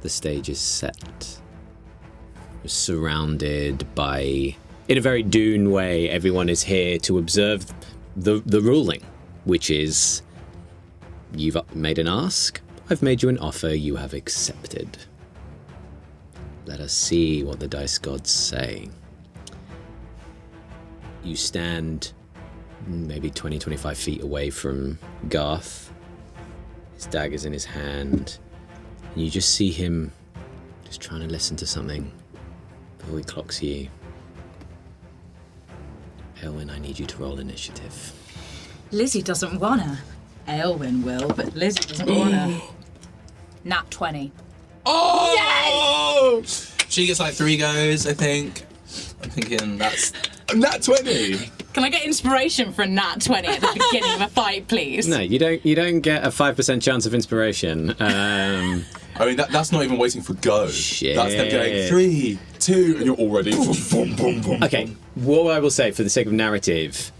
the stage is set. You're surrounded by, in a very Dune way, everyone is here to observe the ruling, which is, you've made an ask, I've made you an offer, you have accepted. Let us see what the dice gods say. You stand maybe 20, 25 feet away from Garth. His dagger's in his hand. And you just see him just trying to listen to something before he clocks you. Aelwyn, I need you to roll initiative. Lizzie doesn't wanna. Aelwyn will, but Lizzie doesn't wanna. Nat 20. Oh! Yes! She gets like 3 goes, I think. I'm thinking that's... Nat 20! Can I get inspiration for a nat 20 at the beginning of a fight, please? No, you don't get a 5% chance of inspiration. I mean, that's not even waiting for go. Shit. That's them going 3, 2, and you're already... boom, boom, boom, Okay, what I will say, for the sake of narrative,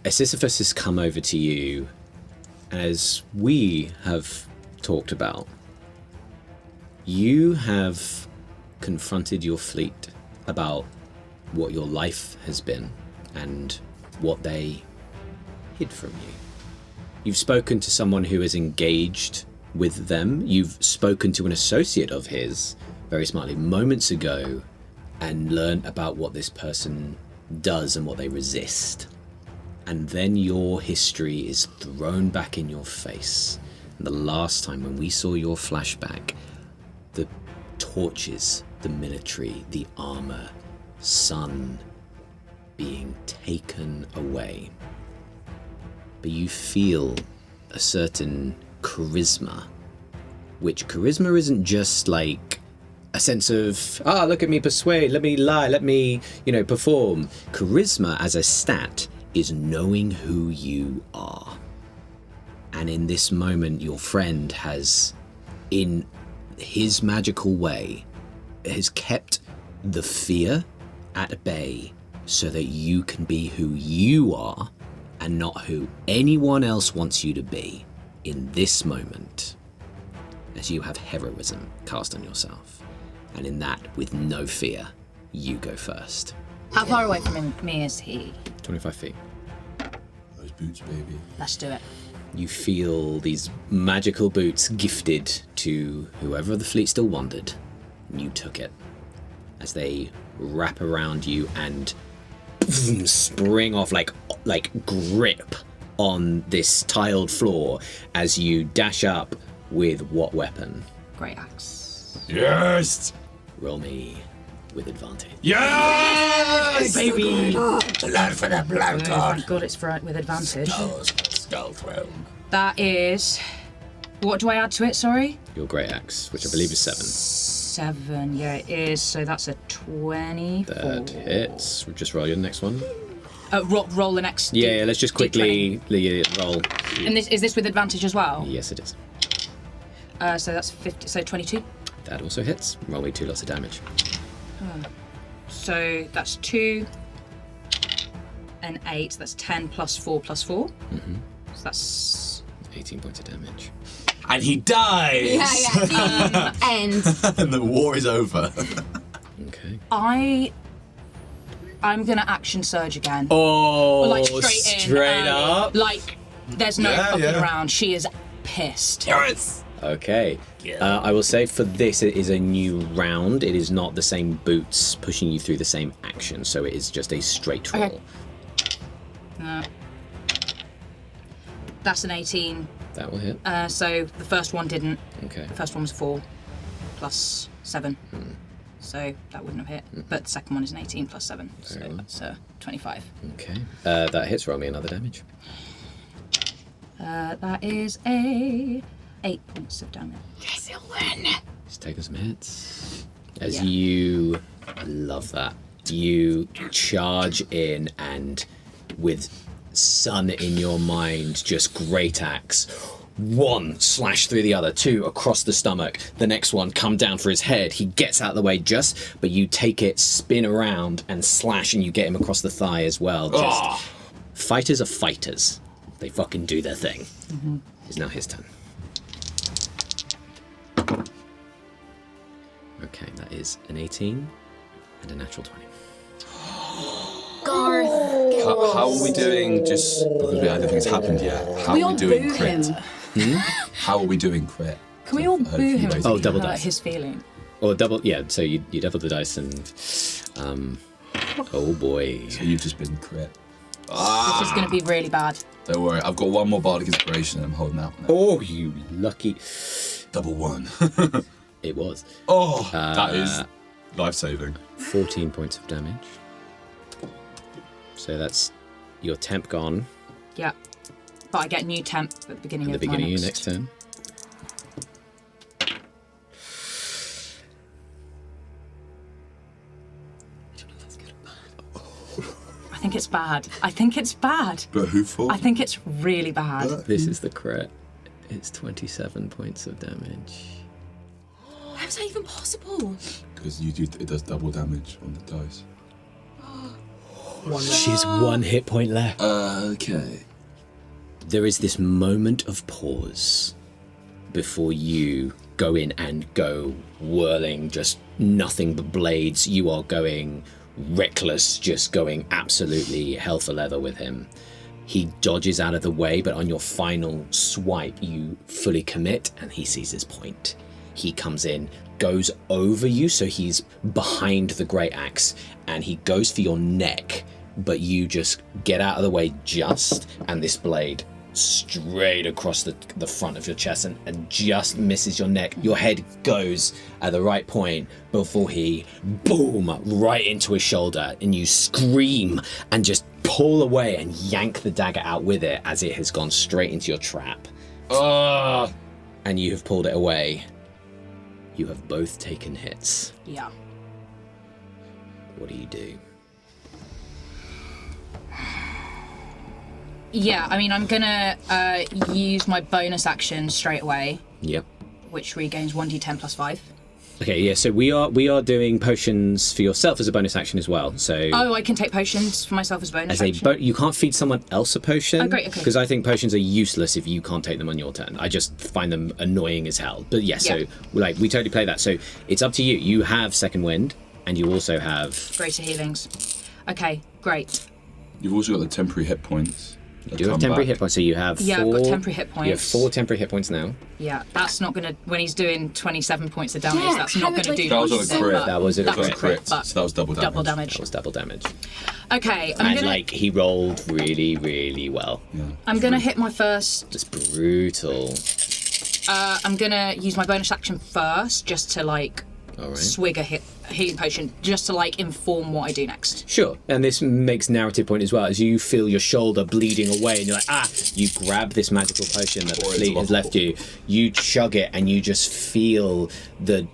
Sisyphus has come over to you, as we have talked about. You have confronted your fleet about what your life has been and what they hid from you. You've spoken to someone who is engaged with them. You've spoken to an associate of his, very smartly, moments ago, and learned about what this person does and what they resist. And then your history is thrown back in your face. And the last time when we saw your flashback, the torches, the military, the armor, sun being taken away. But you feel a certain charisma, which charisma isn't just like a sense of, look at me persuade, let me lie, let me, perform. Charisma as a stat is knowing who you are. And in this moment, your friend has, in his magical way, has kept the fear at bay so that you can be who you are and not who anyone else wants you to be in this moment, as you have heroism cast on yourself. And in that, with no fear, you go first. How far away from me is he? 25 feet. Those boots, baby. Let's do it. You feel these magical boots gifted to whoever the fleet still wanted. You took it. As they wrap around you and boom, spring off like grip on this tiled floor as you dash up with what weapon? Great axe. Yes! Roll me with advantage. Yes! Baby! Blood for the blood god. Thank God it's with advantage. Skull throne. That is... What do I add to it, sorry? Your great axe, which I believe is 7. 7, yeah, it is. So that's a 24. That hits. Just roll your next one. Roll the next. Yeah, let's just quickly roll. And is this with advantage as well? Yes, it is. So that's 50. So 22. That also hits. Roll me 2 lots of damage. So that's 2 and 8. So that's 10 plus 4 plus 4. Mm-hmm. So that's 18 points of damage. And he dies! Yeah. And the war is over. Okay. I'm gonna action surge again. Oh, Like straight up. Like there's no fucking around. She is pissed. Yes! Okay. I will say for this, it is a new round. It is not the same boots pushing you through the same action, so it is just a straight roll. Okay. That's an 18. That will hit. So the first one didn't. Okay. The first one was 4 plus 7. So that wouldn't have hit. But the second one is an 18 plus 7. So that's 25. Okay. That hits. Roll me another damage. That is a 8 points of damage. yes, he'll win. Just taking some hits. As you, I love that. You charge in and with sun in your mind, just great axe. 1 slash through the other, 2 across the stomach. The next one come down for his head. He gets out of the way but you take it, spin around and slash, and you get him across the thigh as well. Just fighters are fighters. They fucking do their thing. It's now his turn. Okay, that is an 18 and a natural 20. Garth. How are we doing? Just because I don't think it's happened yet. How We are all we doing boo crit? him. How are we doing crit? Can we all boo him? Oh, until double hurt dice. his feeling. Or double, yeah, so you double the dice and... oh boy. So you've just been crit. This is going to be really bad. Don't worry, I've got one more bardic inspiration and I'm holding out now. Oh, you lucky... Double one. It was. Oh, that is life-saving. 14 points of damage. So that's your temp gone Yeah. But I get new temp at the beginning at the of my beginning of your next turn. I think it's bad. I think it's bad. But who for? I think it's really bad. This is the crit. It's 27 points of damage. How's that even possible? Because it does double damage on the dice. She's 1 hit point left. Okay. There is this moment of pause before you go in and go whirling, just nothing but blades. You are going reckless, just going absolutely hell for leather with him. He dodges out of the way, but on your final swipe, you fully commit, and he sees his point. He comes in, goes over you, so he's behind the great axe, and he goes for your neck, but you just get out of the way just, and this blade straight across the front of your chest and just misses your neck. Your head goes at the right point before he, boom, right into his shoulder, and you scream and just pull away and yank the dagger out with it as it has gone straight into your trap. And you have pulled it away. You have both taken hits. Yeah. What do you do? Yeah, I mean, I'm gonna use my bonus action straight away, Yep. which regains 1d10 plus 5. Okay, yeah, so we are doing potions for yourself as a bonus action as well. So Oh, I can take potions for myself as bonus as a action. you can't feed someone else a potion. Oh, great, okay. Because I think potions are useless if you can't take them on your turn. I just find them annoying as hell. But yeah, so Yeah. like we totally play that. So it's up to you. You have second wind, and you also have Greater healings. Okay, great. You've also got the temporary hit points. you do have temporary hit points. So you have Yeah, I've four, got temporary hit You have points. 4 temporary hit points now. Yeah, that's not gonna. When he's doing 27 points of damage, Yeah, that's not how gonna would, do. That was on a much, crit. but That was a that was crit. a crit, but So that was double damage. double damage. That was double damage. Okay, I'm And gonna. like he rolled really, really well. Yeah. I'm gonna hit my first. Just brutal. I'm gonna use my bonus action first, just to like All right. swig a healing potion, just to like inform what I do next. Sure, and this makes narrative point as well, as you feel your shoulder bleeding away and you're like, you grab this magical potion that the fleet has left you, you chug it and you just feel the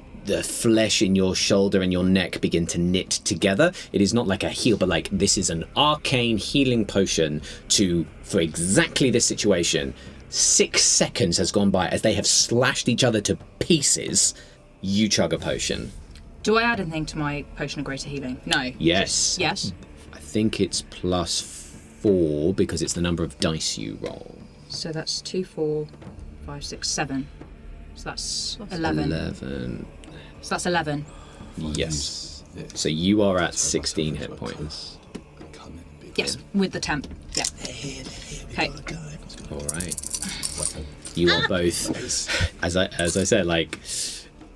flesh in your shoulder and your neck begin to knit together. It is not like a heal, but like this is an arcane healing potion for exactly this situation. 6 seconds has gone by as they have slashed each other to pieces. You chug a potion. Do I add anything to my potion of greater healing? No. Yes. Yes. I think it's +4 because it's the number of dice you roll. So that's 2, 4, 5, 6, 7. So that's 11. 11. So that's 11. Yes. So you are at 16 hit points. Yes, with the temp. Yeah. Okay. All right. You are both, as I said, like,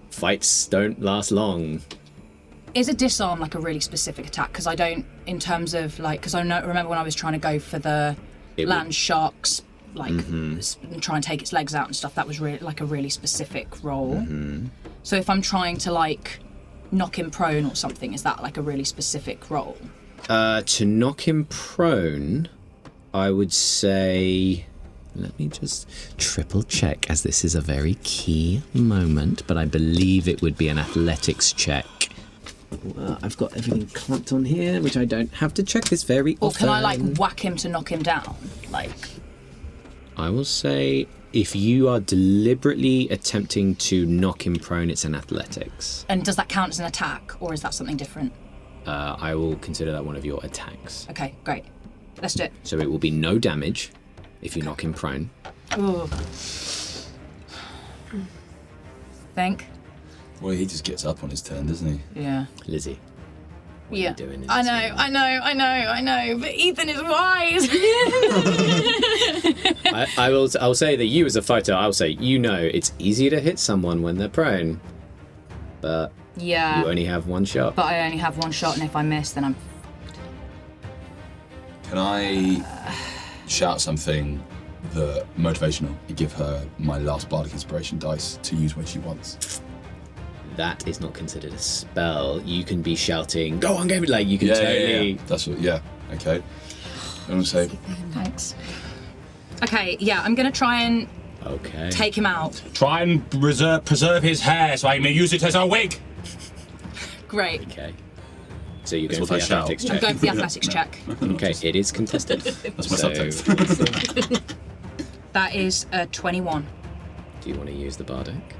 fights don't last long. Is a disarm like a really specific attack? Because I don't, in terms of like, because I remember when I was trying to go for the land sharks, like and try and take its legs out and stuff. That was really like a really specific roll. So if I'm trying to like knock him prone or something, is that like a really specific roll? To knock him prone, I would say. Let me just triple check, as this is a very key moment, but I believe it would be an athletics check. Well, I've got everything clamped on here, which I don't have to check this very Or often. can I like whack him to knock him down? Like, I will say, if you are deliberately attempting to knock him prone, it's an athletics. and does that count as an attack, or is that something different? I will consider that one of your attacks. Okay, great. Let's do it. So it will be no damage if you knock him prone. Ooh. Think. Well, he just gets up on his turn, doesn't he? Yeah. Lizzie. What are you doing in I this know, but Ethan is wise. I'll say that you as a fighter, I'll say, it's easy to hit someone when they're prone, but you only have one shot. But I only have one shot, and if I miss, then I'm... Can I shout something motivational and give her my last bardic inspiration dice to use when she wants? That is not considered a spell. You can be shouting, go on, go, like, you can totally... Yeah. That's what, okay. I'm gonna say... Thanks. Okay, I'm gonna try and take him out. Try and preserve his hair so I may use it as a wig. Great. Okay. So you're going for the athletics check? I'm going for the athletics check. Okay, it is contested. That's my subtext. That is a 21. Do you want to use the bardic?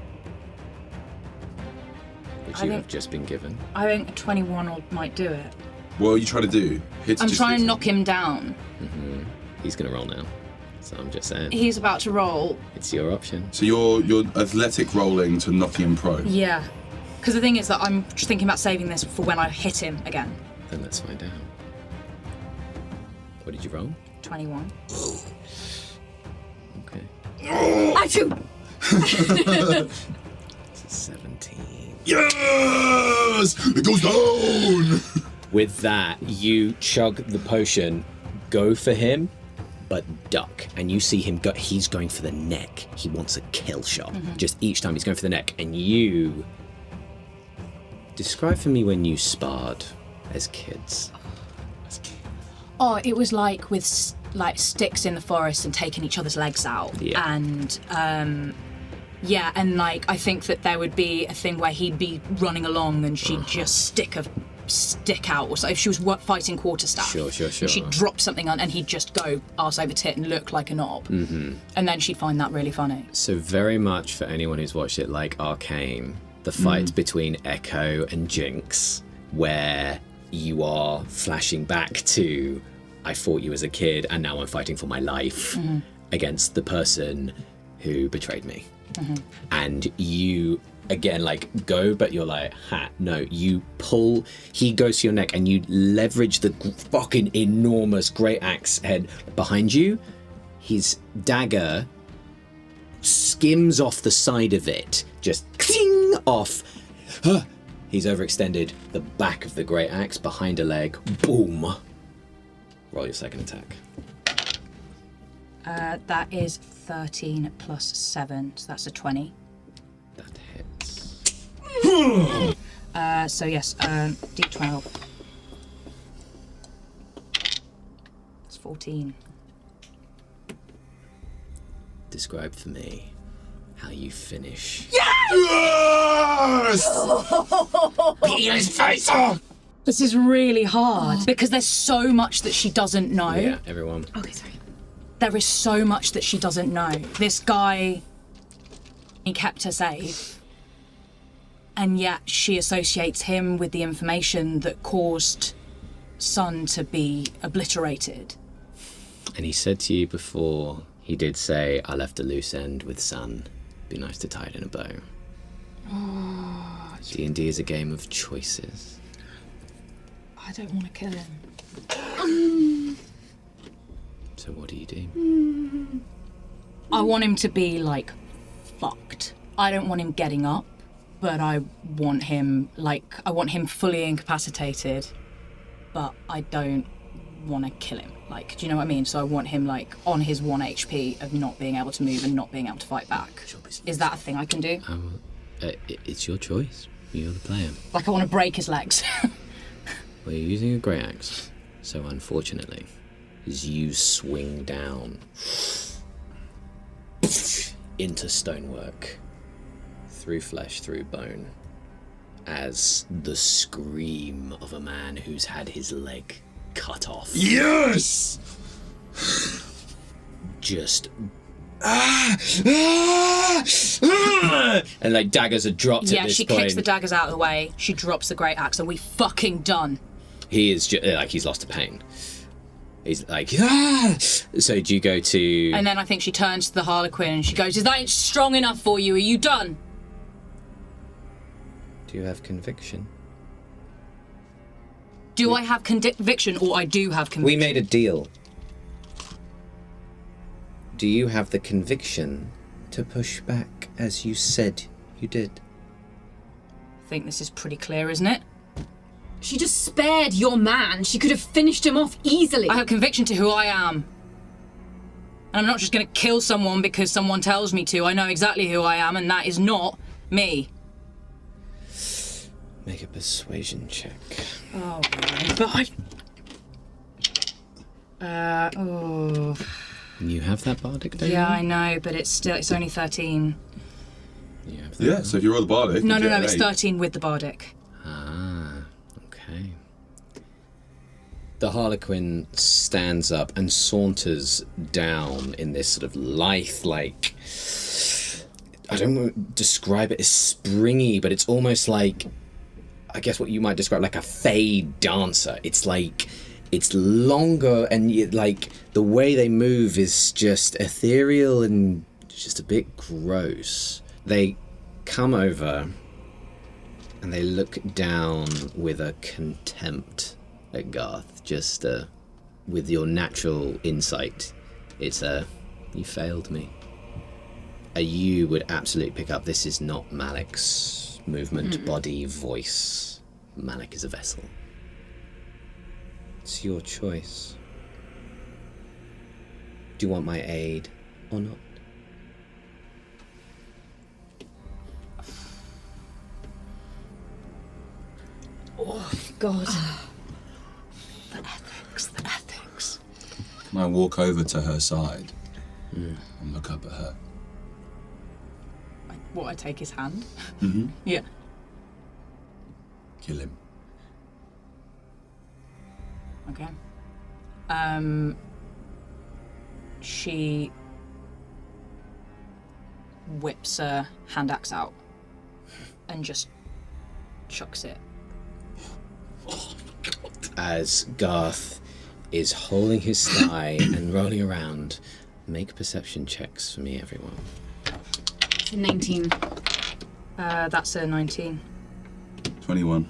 Which you have just been given. I think a 21 might do it. What are you trying to do? I'm trying to knock him down. Mm-hmm. He's going to roll now. So I'm just saying. He's about to roll. It's your option. So you're athletic rolling to knock him prone? Yeah. Because the thing is that I'm just thinking about saving this for when I hit him again. Then let's find out. What did you roll? 21. Okay. Achoo! It's a 17. Yes! It goes down! With that, you chug the potion, go for him, but duck. And you see him go, he's going for the neck. He wants a kill shot. Mm-hmm. Just each time he's going for the neck. And you... Describe for me when you sparred as kids. Oh, it was like with sticks in the forest and taking each other's legs out. Yeah. And and like I think that there would be a thing where he'd be running along and she'd just stick out, or so if she was fighting quarterstaff. Sure. And she'd drop something on and he'd just go arse over tit and look like a knob. Mm-hmm. And then she'd find that really funny. So very much for anyone who's watched it, like Arcane, the fight between Echo and Jinx, where you are flashing back to, I fought you as a kid and now I'm fighting for my life against the person who betrayed me. Mm-hmm. And you, again, like, go, but you're like, no, you pull, he goes to your neck and you leverage the fucking enormous great axe head behind you. His dagger skims off the side of it, just cling off. He's overextended the back of the great axe behind a leg. Boom. Roll your second attack. That is 13 plus 7, so that's a 20. That hits. So yes, D12. It's 14. Describe for me how you finish. Yes! Peel his face off! This is really hard because there's so much that she doesn't know. Yeah, everyone. Okay, sorry. There is so much that she doesn't know. This guy, he kept her safe, and yet she associates him with the information that caused Sun to be obliterated. And he said to you before, he did say, I left a loose end with Sun. Be nice to tie it in a bow. D&D is a game of choices. I don't want to kill him. So what do you do? I want him to be, like, fucked. I don't want him getting up, but I want him fully incapacitated, but I don't want to kill him. Like, do you know what I mean? So I want him, like, on his 1 HP of not being able to move and not being able to fight back. Is that a thing I can do? It's your choice. You're the player. Like, I want to break his legs. Well, you're using a great axe, so unfortunately, as you swing down into stonework, through flesh, through bone, as the scream of a man who's had his leg cut off. Yes! Just and like daggers are dropped at this point. Yeah, she kicks the daggers out of the way. She drops the great axe, and we fucking done. He is like he's lost a pain. He's like, So do you go to? And then I think she turns to the Harlequin and she goes, "Is that strong enough for you? Are you done?" Do you have conviction? Do I have conviction, or I do have conviction? We made a deal. Do you have the conviction to push back as you said you did? I think this is pretty clear, isn't it? She just spared your man. She could have finished him off easily. I have conviction to who I am. And I'm not just going to kill someone because someone tells me to. I know exactly who I am, and that is not me. Make a persuasion check. Oh, but oh. You have that bardic, don't you? Yeah, I know, but it's only 13. You have that. Yeah, so if you roll the bardic... No, you get an it's 8. 13 with the bardic. Ah, okay. The Harlequin stands up and saunters down in this sort of lithe, like... I don't want to describe it as springy, but it's almost like... I guess what you might describe like a fade dancer. It's like... It's longer and like the way they move is just ethereal and just a bit gross. They come over and they look down with a contempt at Garth, just with your natural insight. It's you failed me. You would absolutely pick up this is not Malik's movement, body, voice. Malik is a vessel. It's your choice. Do you want my aid or not? Oh, God. The ethics. Can I walk over to her side and look up at her? I take his hand? Mm-hmm. Yeah. Kill him. Okay. She whips a hand axe out and just chucks it. As Garth is holding his thigh and rolling around, make perception checks for me, everyone. It's a 19. That's a 19. 21.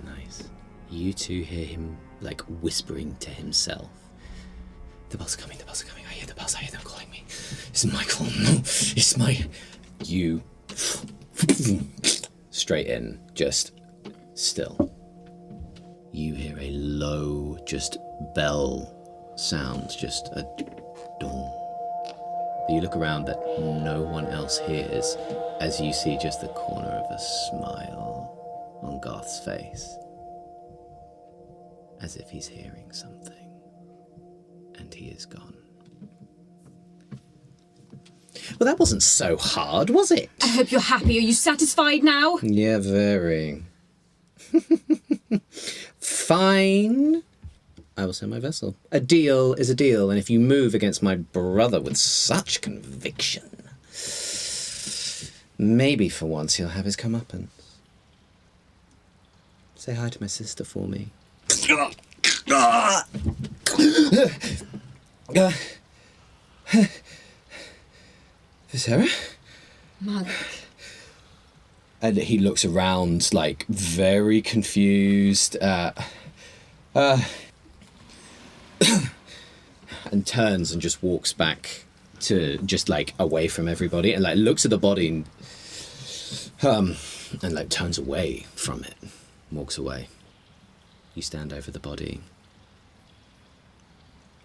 Nice. You two hear him like whispering to himself. The bell's coming, I hear the bells, I hear them calling me. It's Michael, no, it's my... You... Straight in, just still. You hear a low, just bell sounds, just a dong. You look around that no one else hears as you see just the corner of a smile on Garth's face. As if he's hearing something. And he is gone. Well, that wasn't so hard, was it? I hope you're happy. Are you satisfied now? Yeah, very. Fine. I will send my vessel. A deal is a deal, and if you move against my brother with such conviction, maybe for once he'll have his comeuppance. Say hi to my sister for me. Sarah? Malik. And he looks around, like, very confused, and turns and just walks back to just, like, away from everybody, and, like, looks at the body and like, turns away from it, walks away. You stand over the body.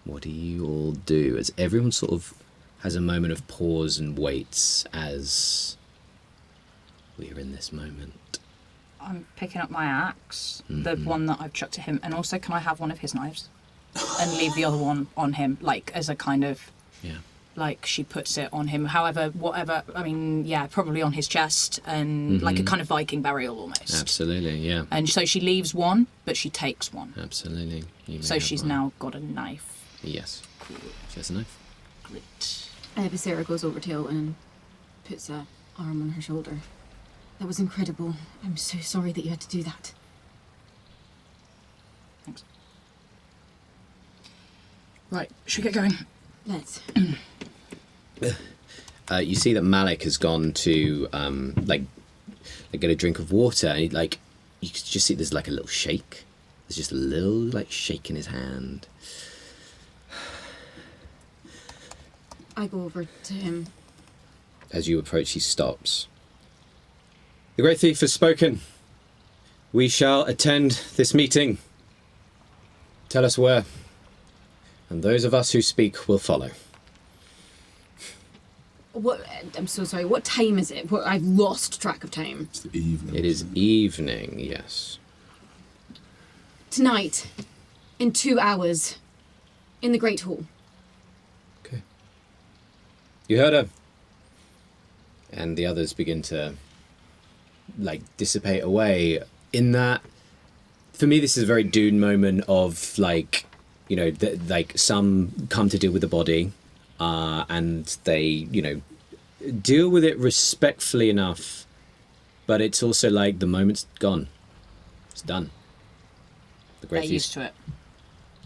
What do you all do? As everyone sort of has a moment of pause and waits as we're in this moment. I'm picking up my axe, the one that I've chucked at him, and also can I have one of his knives? And leave the other one on him, like, as a kind of... Yeah. Like, she puts it on him, however, whatever, I mean, yeah, probably on his chest, and like a kind of Viking burial almost. Absolutely, yeah. And so she leaves one, but she takes one. Absolutely. You may So have she's one. now got a knife. Yes. She has a knife. Great. Sarah goes over to Aelwyn and puts a arm on her shoulder. That was incredible. I'm so sorry that you had to do that. Thanks. Right, should we get going? Let's. You see that Malik has gone to, like get a drink of water, and like you can just see there's like a little shake. There's just a little like shake in his hand. I go over to him. As you approach, he stops. The great thief has spoken. We shall attend this meeting. Tell us where, and those of us who speak will follow. What? I'm so sorry. What time is it? I've lost track of time. It's the evening. It is evening, yes. Tonight, in 2 hours, in the Great Hall. Okay. You heard her. And the others begin to, like, dissipate away. In that, for me, this is a very Dune moment of, like, you know, like, some come to deal with the body, and they, you know, deal with it respectfully enough, but it's also like the moment's gone. It's done. The They're used to it.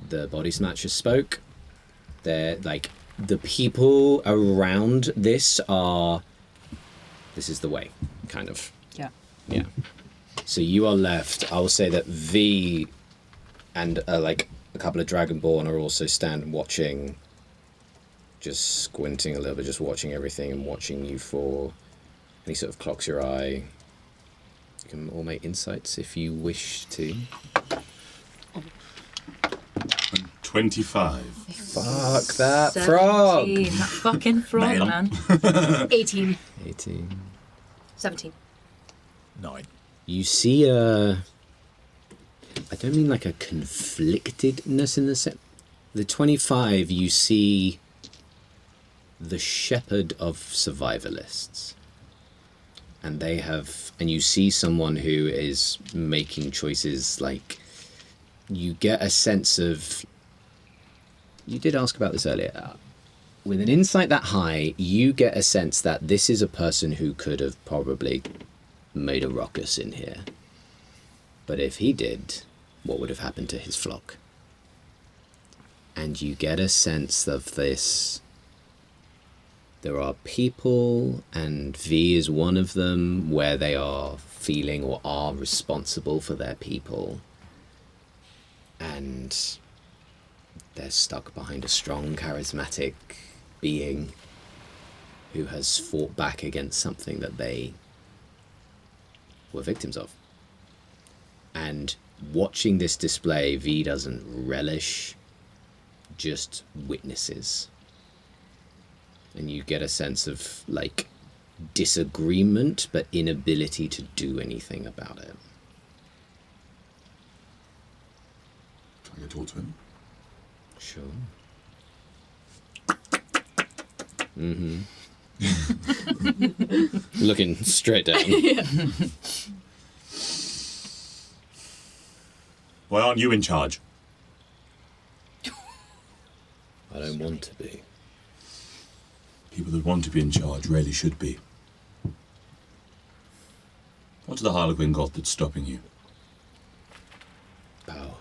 The body snatchers spoke. They're like, the people around this is the way, kind of. Yeah. Yeah. So you are left. I will say that V and like a couple of Dragonborn are also standing watching, just squinting a little bit, just watching everything and watching you for. And he sort of clocks your eye. You can all make insights if you wish to. 25. Fuck that frog! 17. That fucking frog, Nail. man. 18. 18. 17. 9. You see I don't mean like a conflictedness in the set. The 25, you see the shepherd of survivalists. And and you see someone who is making choices, like, you get a sense of, you did ask about this earlier, with an insight that high, you get a sense that this is a person who could have probably made a ruckus in here. But if he did, what would have happened to his flock? And you get a sense of this. There are people, and V is one of them, where they are feeling or are responsible for their people. And they're stuck behind a strong, charismatic being who has fought back against something that they were victims of. And watching this display, V doesn't relish, just witnesses. And you get a sense of, like, disagreement, but inability to do anything about it. Trying to talk to him. Sure. Mm-hmm. Looking straight down. Why aren't you in charge? I don't want to be. People that want to be in charge rarely should be. What's the Harlequin got that's stopping you? Power.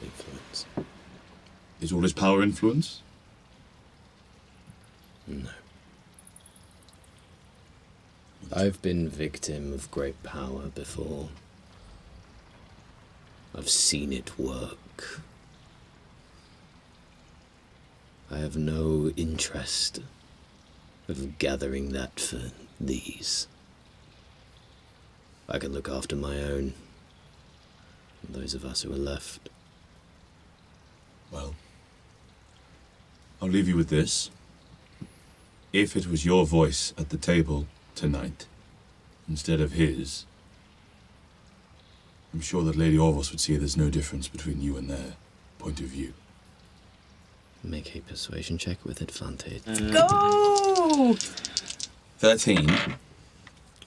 Influence. Is all his power influence? No. I've been victim of great power before. I've seen it work. I have no interest of gathering that for these. I can look after my own, and those of us who are left. Well, I'll leave you with this. If it was your voice at the table tonight, instead of his, I'm sure that Lady Orvos would see there's no difference between you and their point of view. Make a persuasion check with advantage. Go! 13.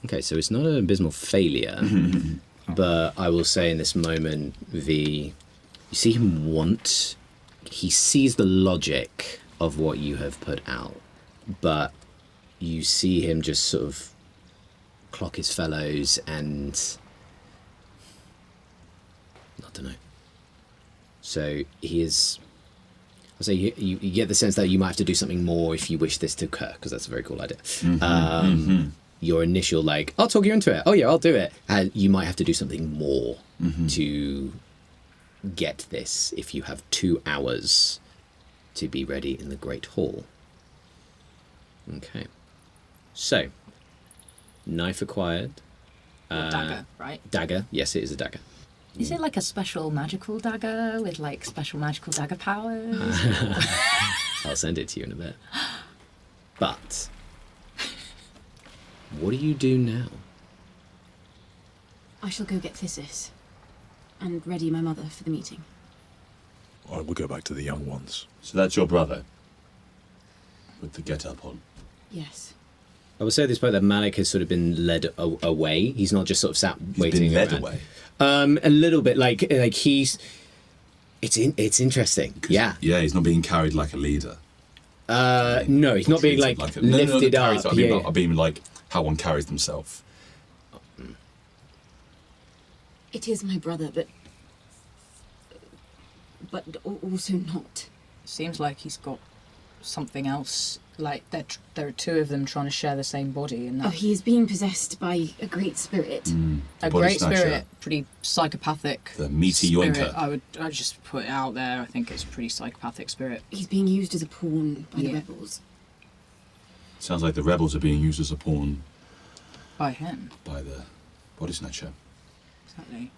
Okay, so it's not an abysmal failure, but I will say in this moment, V, you see him he sees the logic of what you have put out, but you see him just sort of clock his fellows and, I don't know. So he is, I'll say you get the sense that you might have to do something more if you wish this to occur, because that's a very cool idea. your initial, like, I'll talk you into it. Oh, yeah, I'll do it. You might have to do something more to get this if you have 2 hours to be ready in the Great Hall. Okay. So, knife acquired. Dagger, right? Dagger. Yes, it is a dagger. Is it like a special magical dagger with like special magical dagger powers? I'll send it to you in a bit. But what do you do now? I shall go get Thesis and ready my mother for the meeting. I will go back to the young ones. So that's your brother? With the get-up on? Yes. I would say at this point that Malik has sort of been led away. He's not just sort of sat waiting. He's been led around. away? A little bit. Like he's... It's interesting. Yeah. Yeah, he's not being carried like a leader. No, he's not being like lifted up. I mean like how one carries themselves. It is my brother, but also not. Seems like he's got something else. Like there are 2 of them trying to share the same body, and Oh, he is being possessed by a great spirit. a body great snatcher. spirit, pretty psychopathic. The meaty spirit. yoinker. I'd just put it out there. I think it's a pretty psychopathic spirit. He's being used as a pawn by the Yeah. rebels. Sounds like the rebels are being used as a pawn By him, by the body snatcher. exactly.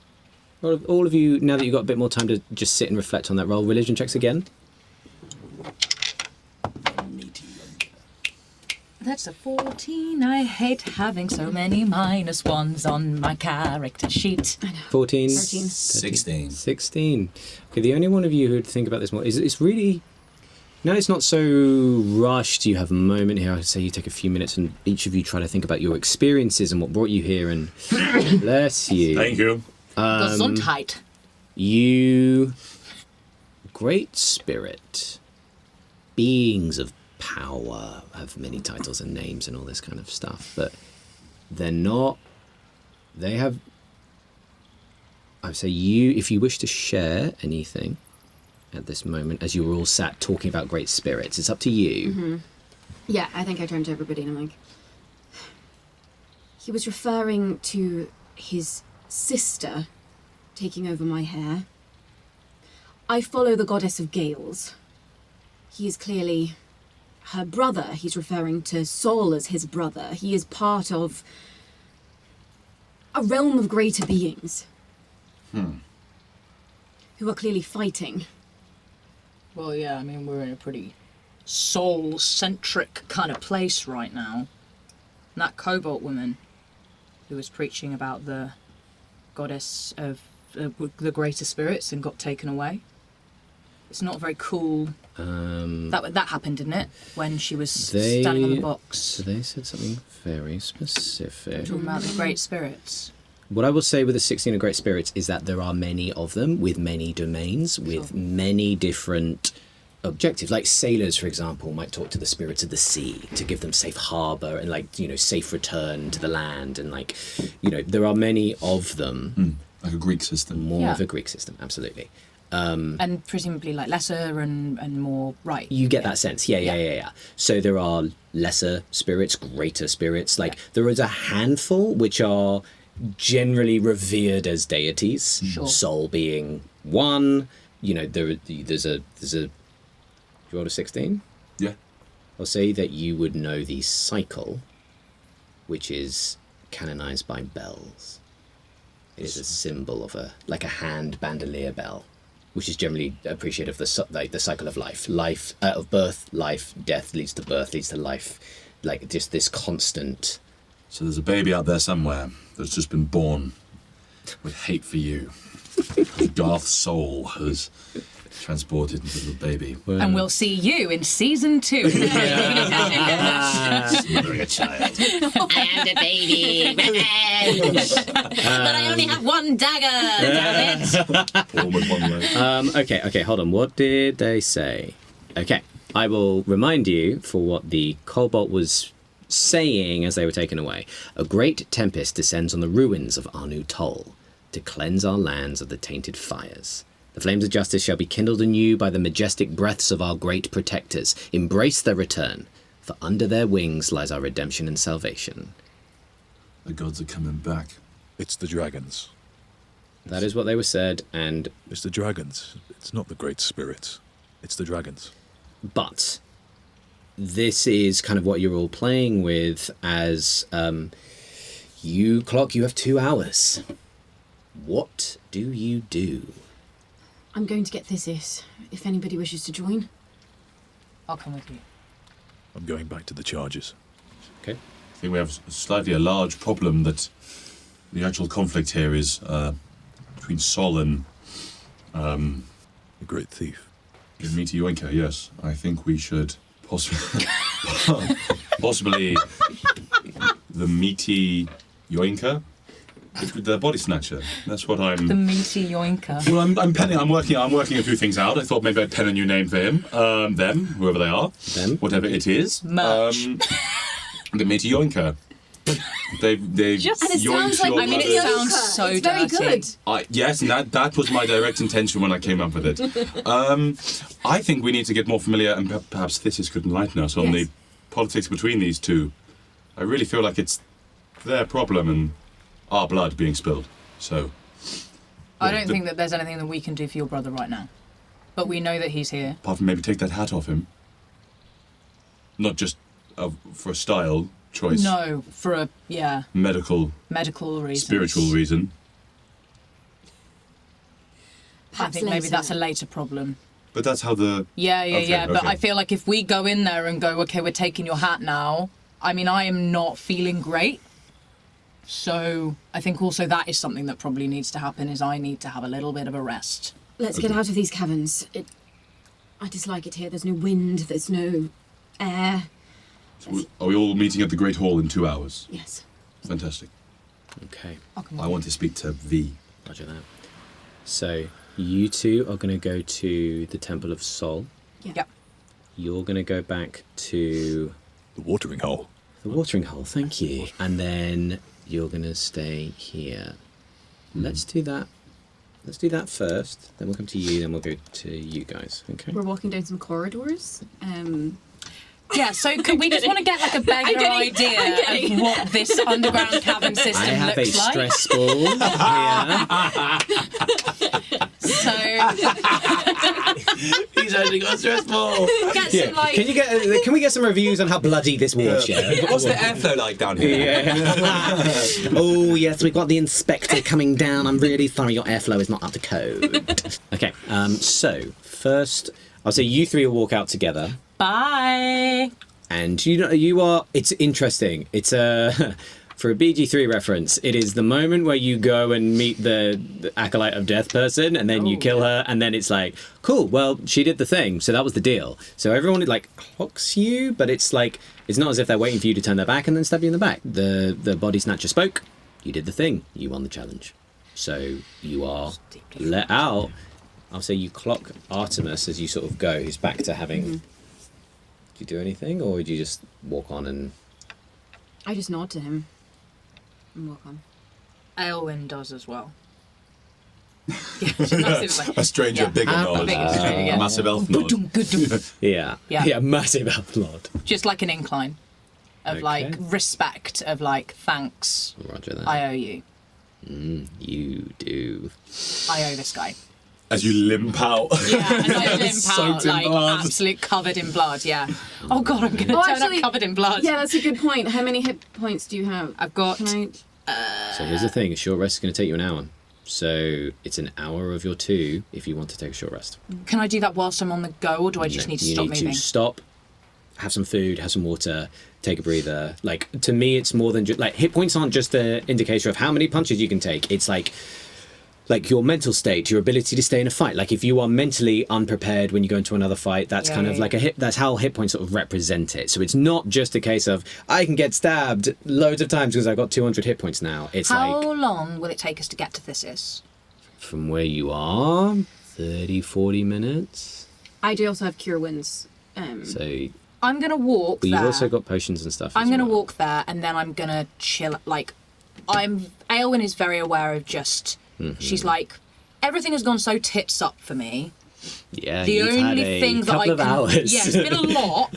Well, all of you, now that you've got a bit more time to just sit and reflect on that roll, religion checks again. Meaty yoinker. That's a 14. I hate having so many -1s on my character sheet. 14. 13. 16. 16. Okay, the only one of you who'd think about this more is it's really... Now it's not so rushed. You have a moment here. I'd say you take a few minutes and each of you try to think about your experiences and what brought you here and... Bless you. Thank you. Gesundheit. You... Great Spirit. Beings of power have many titles and names and all this kind of stuff, but they're not... They have... I would say you, if you wish to share anything at this moment, as you were all sat talking about great spirits, it's up to you. Yeah, I think I turned to everybody and I'm like... He was referring to his sister taking over my hair. I follow the goddess of gales. He is clearly her brother. He's referring to Sol as his brother. He is part of a realm of greater beings. Who are clearly fighting. Well, yeah, I mean, we're in a pretty soul-centric kind of place right now. And that Cobalt woman who was preaching about the goddess of the greater spirits and got taken away. It's not very cool. That happened, didn't it? When she was standing on the box. So they said something very specific. Talking about the great spirits. What I will say with the 16 of Great Spirits is that there are many of them with many domains, with many different objectives. Like sailors, for example, might talk to the spirits of the sea to give them safe harbour and, like, you know, safe return to the land. And, like, you know, there are many of them. Like a Greek system. More of a Greek system, absolutely. And presumably, like, lesser and more, right. You get that sense. Yeah. So there are lesser spirits, greater spirits. Like, there is a handful which are generally revered as deities. Sure. Sol being one. You know, there's a. You rolled a 16? Yeah. I'll say that you would know the cycle, which is canonized by bells. It is a symbol of a hand bandolier bell, which is generally appreciated of the cycle of life. Life of birth, life, death leads to birth, leads to life. Like, just this constant. So there's a baby out there somewhere that's just been born with hate for you. Darth's soul has transported into the baby. And we'll see you in season 2. Smothering a child. I am the baby. But I only have one dagger. Damn it. Born with one leg. Okay, hold on. What did they say? Okay, I will remind you for what the Cobalt was saying as they were taken away. A great tempest descends on the ruins of Anu Tol to cleanse our lands of the tainted fires. The flames of justice shall be kindled anew by the majestic breaths of our great protectors. Embrace their return, for under their wings lies our redemption and salvation. The gods are coming back. It's the dragons. That is what they were said, and It's the dragons. It's not the great spirits. It's the dragons. but this is kind of what you're all playing with as you have 2 hours. What do you do? I'm going to get Theseus, if anybody wishes to join. I'll come with you. I'm going back to the charges. Okay. I think we have slightly a large problem that the actual conflict here is between Sol and The great thief. Meaty Yoinker, yes. I think we should possibly the Meaty Yoinker? The body snatcher. That's what I'm... The meaty yoinker. Well, I'm penning. I'm working a few things out. I thought maybe I'd pen a new name for him. Them, whoever they are. Them. Whatever it is. Merch. The Meaty Yoinker. They've Just- And it sounds yoinked like your I mean, it mother's- sounds so it's very dirty. good. Yes, and that was my direct intention when I came up with it. I think we need to get more familiar, and perhaps Theseus could enlighten us on Yes. the politics between these two. I really feel like it's their problem and our blood being spilled. So, I don't think that there's anything that we can do for your brother right now. But we know that he's here. apart from maybe take that hat off him, not just for a style choice, No, for a, medical, medical reason. spiritual reason. I Perhaps think maybe later. that's a later problem. But that's how the Yeah. But okay. I feel like if we go in there and go, okay, we're taking your hat now, I mean, I am not feeling great. So I think also that is something that probably needs to happen, is I need to have a little bit of a rest. Let's get out of these caverns. I dislike it here. There's no wind, there's no air. Are we all meeting at the Great Hall in 2 hours? Yes. Fantastic. Okay. I'll come I with want to speak to V. Roger that. So you two are going to go to the Temple of Sol. you. Yep. You're going to go back to The watering hole. the watering hole. Thank you. And then you're going to stay here. Let's do that. Let's do that first. Then we'll come to you. Then we'll go to you guys. Okay. We're walking down some corridors. Yeah, so could we just want to get like a better idea of what this underground cavern system I have a looks like? stress ball here. So He's actually got a stress ball. get some like Can we get some reviews on how bloody this was? Yeah. What's the airflow like down here? Yeah. Oh yes, we've got the inspector coming down. I'm really sorry, your airflow is not up to code. Okay. So first, I'll say you three will walk out together. bye. And you are. It's interesting. It's for a BG3 reference. It is the moment where you go and meet the acolyte of death person, and then you kill her, and then it's like, cool. Well, she did the thing, so that was the deal. So everyone like clocks you, but it's like it's not as if they're waiting for you to turn their back and then stab you in the back. The body snatcher spoke. You did the thing. You won the challenge. So you are let out. I'll say you clock Artemis as you sort of go. Who's back to having. Do you do anything, or do you just walk on and... I just nod to him and walk on. Aelwyn does as well. Yeah, massive, A stranger, Yeah. bigger nod. big stranger, yeah. Massive elf nod. Yeah. Yeah. Massive upload. Just like an incline of like Okay. respect, of like thanks. Roger that. I owe you. You do. I owe this guy. As you limp out. Yeah, and I limp out Soaked in like blood. absolute covered in blood. Yeah. Oh god, I'm gonna Oh, turn actually- up covered in blood. Yeah, that's a good point. How many hit points do you have? I've got. Can So here's the thing. A short rest is going to take you an hour. So it's an hour of your 2 if you want to take a short rest. Can I do that whilst I'm on the go, or do I just No, need to you stop need moving? to stop, have some food, have some water, take a breather. Like, to me, it's more than just... Like, hit points aren't just an indicator of how many punches you can take. It's like your mental state, your ability to stay in a fight. Like, if you are mentally unprepared when you go into another fight, that's kind of like a hit. That's how hit points sort of represent it. So it's not just a case of I can get stabbed loads of times because I've got 200 hit points now. It's How like long will it take us to get to Theseus? from where you are, 30, 40 minutes. I do also have cure wounds. So I'm gonna walk but there. you've also got potions and stuff. I'm as gonna well. walk there, and then I'm gonna chill. Like, Aelwyn is very aware of just. Mm-hmm. She's like, everything has gone so tits up for me Yeah, The you've had only a thing that couple I of can, hours. yeah, it's been a lot.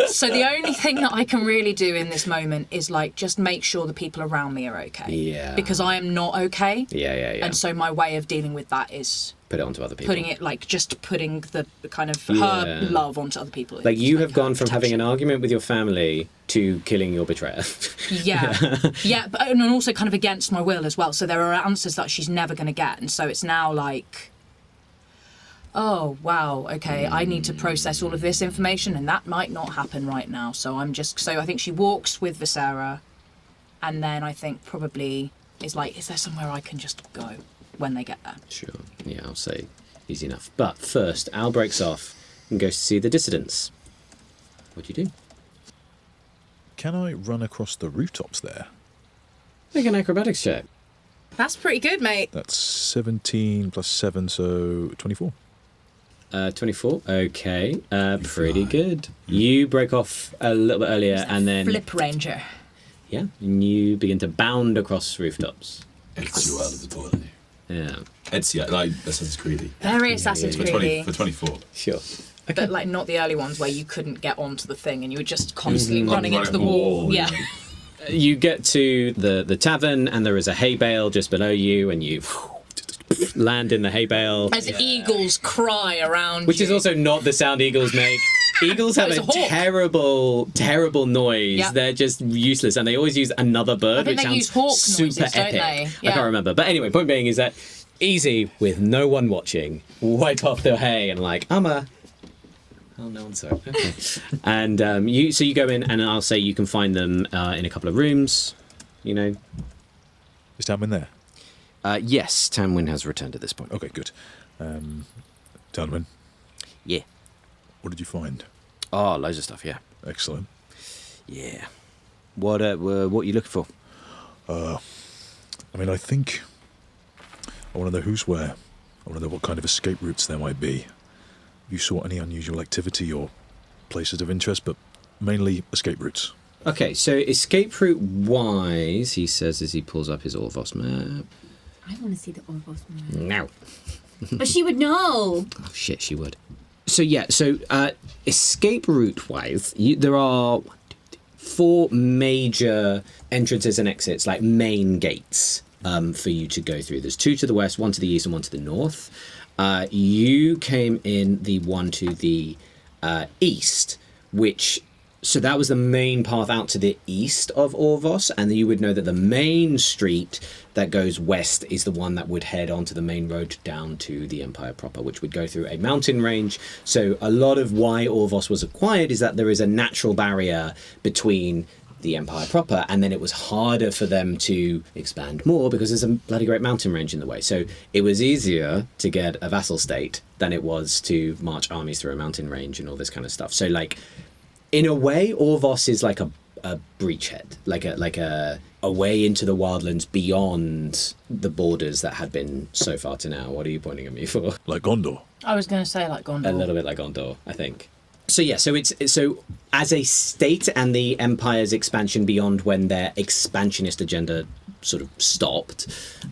So the only thing that I can really do in this moment is like just make sure the people around me are okay. Yeah. Because I am not okay. Yeah. And so my way of dealing with that is Put it onto other people. putting it like just putting the kind of Yeah. her love onto other people. Like you have her gone from having an protection. argument with your family to killing your betrayer. Yeah, but and also kind of against my will as well. So there are answers that she's never going to get, and so it's now like, oh wow, okay, I need to process all of this information, and that might not happen right now. So I think she walks with Visera, and then I think probably is like, is there somewhere I can just go when they get there? Sure. Yeah, I'll say easy enough. But first, Al breaks off and goes to see the dissidents. What do you do? Can I run across the rooftops there? Make an acrobatics check. That's pretty good, mate. That's 17 plus 7, so 24. 24. Okay. Pretty good. You break off a little bit earlier, and then Flip Ranger. yeah, and you begin to bound across rooftops. Ezio out of the toilet. Yeah. Ezio, like Assassin's Creed. Very Assassin's For Creed. for 24. Sure. But like not the early ones where you couldn't get onto the thing and you were just constantly Mm-hmm. running into the wall. Yeah. You get to the tavern, and there is a hay bale just below you, and you land in the hay bale. As eagles cry around Which you. is also not the sound eagles make. Eagles have It's a a hawk. terrible noise. Yep. They're just useless, and they always use another bird, I think which they use sounds hawk super noises, don't epic. they? I Yeah. can't remember. But anyway, point being is that easy with no one watching. Wipe off the hay and like, oh, no one's there. Okay. And you go in, and I'll say you can find them in a couple of rooms. You know. Is Tamwin there? Yes, Tamwin has returned at this point. Okay, good. Tamwin, Yeah. what did you find? Oh, loads of stuff. Yeah. Excellent. Yeah. What are you looking for? I mean, I think I want to know who's where. I want to know what kind of escape routes there might be. You saw any unusual activity or places of interest, but mainly escape routes. Okay, so escape route wise, he says as he pulls up his Orvos map. I want to see the Orvos map. No. But she would know. Oh shit, she would. So yeah, escape route wise, there are 4 major entrances and exits, like main gates, for you to go through. There's 2 to the west, 1 to the east, and 1 to the north. You came in the one to the east, so that was the main path out to the east of Orvos, and you would know that the main street that goes west is the one that would head onto the main road down to the Empire proper, which would go through a mountain range. So a lot of why Orvos was acquired is that there is a natural barrier between the Empire proper, and then it was harder for them to expand more because there's a bloody great mountain range in the way. So it was easier to get a vassal state than it was to march armies through a mountain range and all this kind of stuff. So like, in a way, Orvos is like a breachhead, like a way into the wildlands beyond the borders that had been so far to now. What are you pointing at me for? Like Gondor. I was going to say like Gondor. A little bit like Gondor, I think. So yeah, so as a state and the Empire's expansion beyond when their expansionist agenda sort of stopped,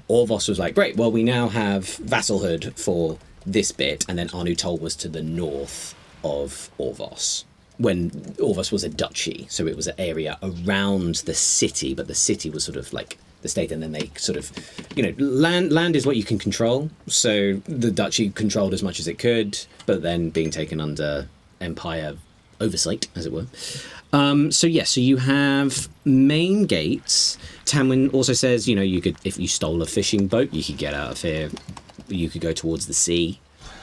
Orvos was like, great, well, we now have vassalhood for this bit, and then Anu Tol was to the north of Orvos, when Orvos was a duchy, so it was an area around the city, but the city was sort of like the state, and then they sort of, land is what you can control, so the duchy controlled as much as it could, but then being taken under Empire oversight, as it were. So you have main gates. Tamwin also says, you could, if you stole a fishing boat, you could get out of here, you could go towards the sea.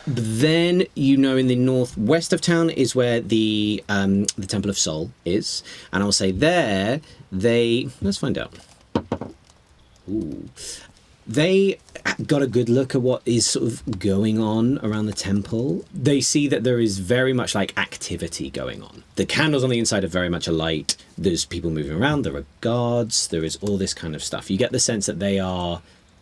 Then, in the northwest of town is where the Temple of Sol is. And I'll say there, let's find out. Ooh. They got a good look at what is sort of going on around the temple. They see that there is very much like activity going on. The candles on the inside are very much alight. There's people moving around. There are guards. There is all this kind of stuff. You get the sense that they are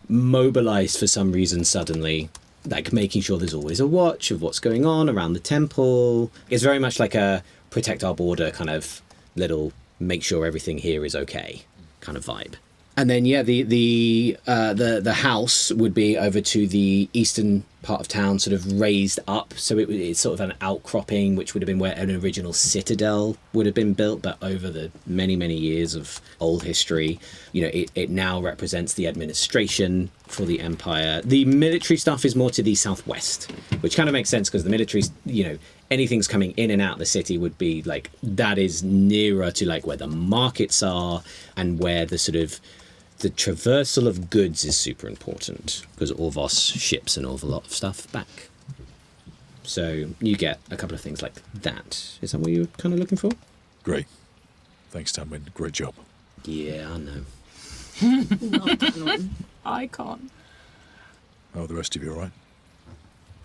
mobilized for some reason suddenly, like making sure there's always a watch of what's going on around the temple. It's very much like a protect our border kind of little make sure everything here is okay kind of vibe. And then the house would be over to the eastern part of town sort of raised up, so it's sort of an outcropping, which would have been where an original citadel would have been built, but over the many years of old history, it now represents the administration for the empire. The military stuff is more to the southwest, which kind of makes sense because the military, anything's coming in and out of the city would be like, that is nearer to like where the markets are and where the sort of the traversal of goods is super important because Orvos ships an awful lot of stuff back. So you get a couple of things like that. Is that what you were kind of looking for? Great. Thanks, Tamwin. Great job. Yeah, I know. I can't. How are the rest of you, all right?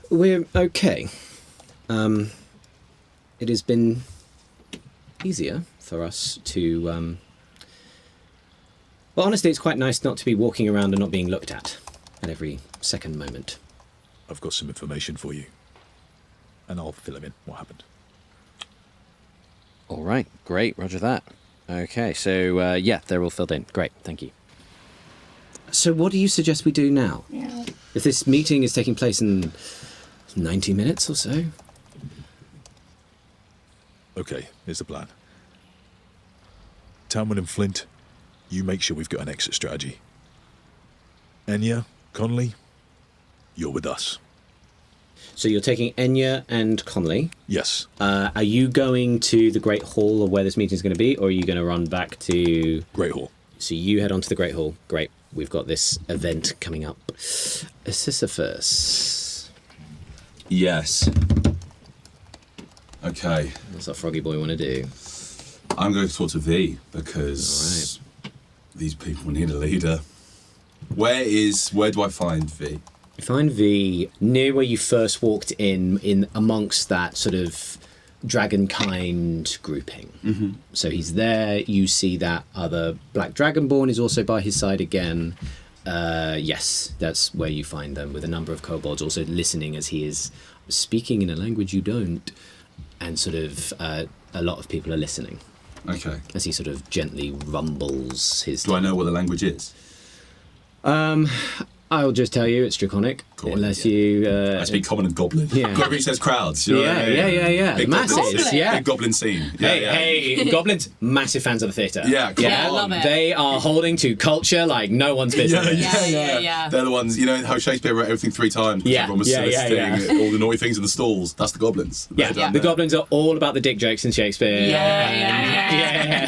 We're okay. It has been easier for us to... Well, honestly, it's quite nice not to be walking around and not being looked at every second moment. I've got some information for you. And I'll fill him in what happened. All right, great, roger that. Okay, so, yeah, they're all filled in. Great, thank you. So what do you suggest we do now? Yeah. If this meeting is taking place in 90 minutes or so? Okay, here's the plan. Tamwin and Flint, you make sure we've got an exit strategy. Enya, Conley, you're with us. So you're taking Enya and Conley. Yes. Are you going to the Great Hall of where this meeting is going to be, or are you going to run back to... Great Hall. So you head on to the Great Hall. Great. We've got this event coming up. Sisyphus. Yes. Okay. What's that froggy boy want to do? I'm going to talk to V because these people need a leader. Where do I find V? You find V near where you first walked in amongst that sort of dragonkind grouping. Mm-hmm. So he's there. You see that other black dragonborn is also by his side again. Yes, that's where you find them, with a number of kobolds also listening as he is speaking in a language you don't, and sort of a lot of people are listening. Okay. As he sort of gently rumbles his... Do I know what the language is? I'll just tell you it's Draconic, Cool, unless yeah. you... I speak Common and Goblin. Yeah. Got to reach those crowds. You know what I mean? Yeah. Big Masses, goblin, yeah. Big goblin scene. Yeah, Hey, goblins, massive fans of the theatre. Yeah, come Yeah, on. love it. They are holding to culture like no one's business. Yeah. They're the ones, how Shakespeare wrote everything 3 times. Yeah, Everyone was yeah, soliciting all the naughty things in the stalls. That's the goblins. Yeah, They're down the there. goblins are all about the dick jokes in Shakespeare. Yeah.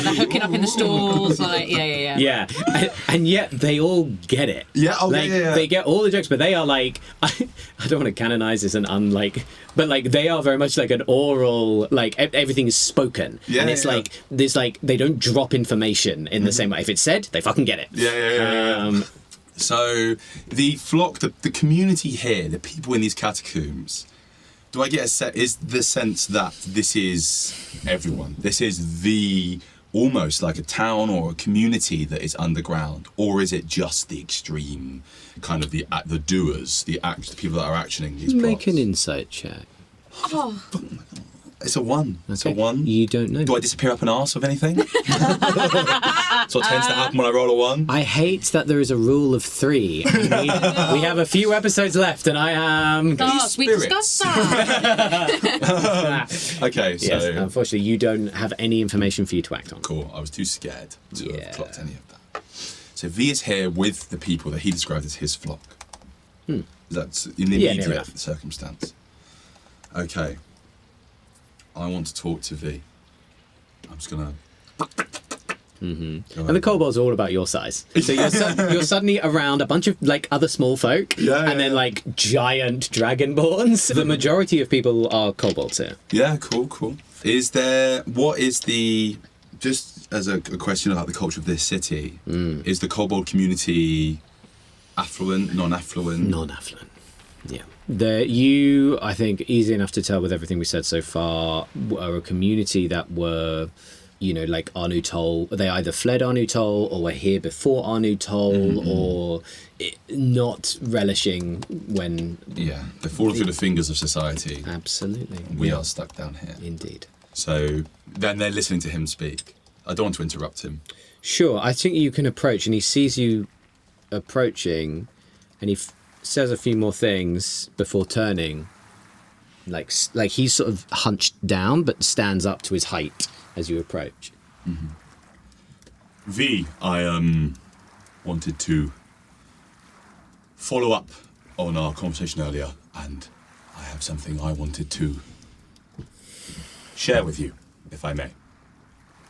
They're hooking up in the stalls. Yeah, and yet they all get it. Yeah, yeah. They get all the jokes, but they are like, I don't want to canonize this and but like they are very much like an oral, like everything is spoken. Yeah, and it's like, there's like, they don't drop information in the same way. If it's said, they fucking get it. Yeah. So the flock, the community here, the people in these catacombs, do I get is the sense that this is everyone? This is almost like a town or a community that is underground, or is it just the extreme kind of the doers, the people that are actioning these Make plots? an insight check. Oh, It's a 1. It's a 1. You don't know. Do I disappear up an arse of anything? That's what tends to happen when I roll a 1. I hate that there is a rule of 3. We have a few episodes left, and I am. We discussed that. Okay, so Yes, unfortunately, you don't have any information for you to act on. cool. I was too scared to have clocked any of that. So V is here with the people that he described as his flock. That's in the near immediate enough. circumstance. Okay. I want to talk to V. I'm just gonna. And the kobolds are all about your size. So you're suddenly around a bunch of like other small folk, and then like giant dragonborns. The majority of people are kobolds here. Yeah, cool. Just as a question about the culture of this city, is the kobold community affluent, non-affluent? Non-affluent. Yeah. I think, easy enough to tell with everything we said so far, are a community that were, like Arnu Toll. They either fled Arnu Toll or were here before Arnu Toll, or not relishing when... Yeah, they're falling through the fingers of society. Absolutely. We are stuck down here. Indeed. So then they're listening to him speak. I don't want to interrupt him. Sure, I think you can approach, and he sees you approaching, And he says a few more things before turning. Like he's sort of hunched down, but stands up to his height as you approach. Mm-hmm. V, I wanted to follow up on our conversation earlier, and I have something I wanted to share with you, if I may.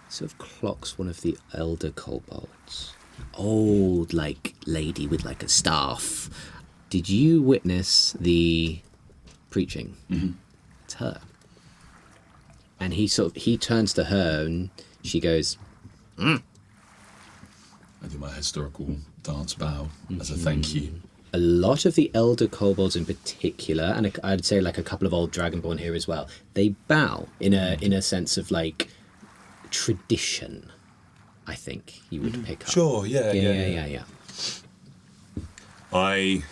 Sort of clocks one of the elder kobolds. Old, lady with a staff. Did you witness the preaching? Mm-hmm. It's her. And he turns to her and she goes, I do my historical dance bow as a thank you. A lot of the elder kobolds in particular, and I'd say a couple of old dragonborn here as well, they bow in a sense of tradition, I think you would pick up. Sure, yeah. I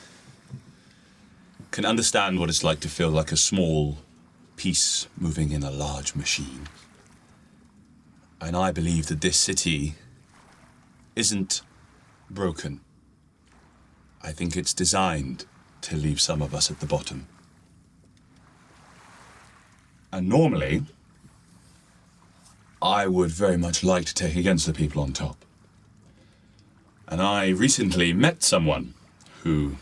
can understand what it's like to feel like a small piece moving in a large machine. And I believe that this city isn't broken. I think it's designed to leave some of us at the bottom. And normally, I would very much like to take against the people on top. And I recently met someone who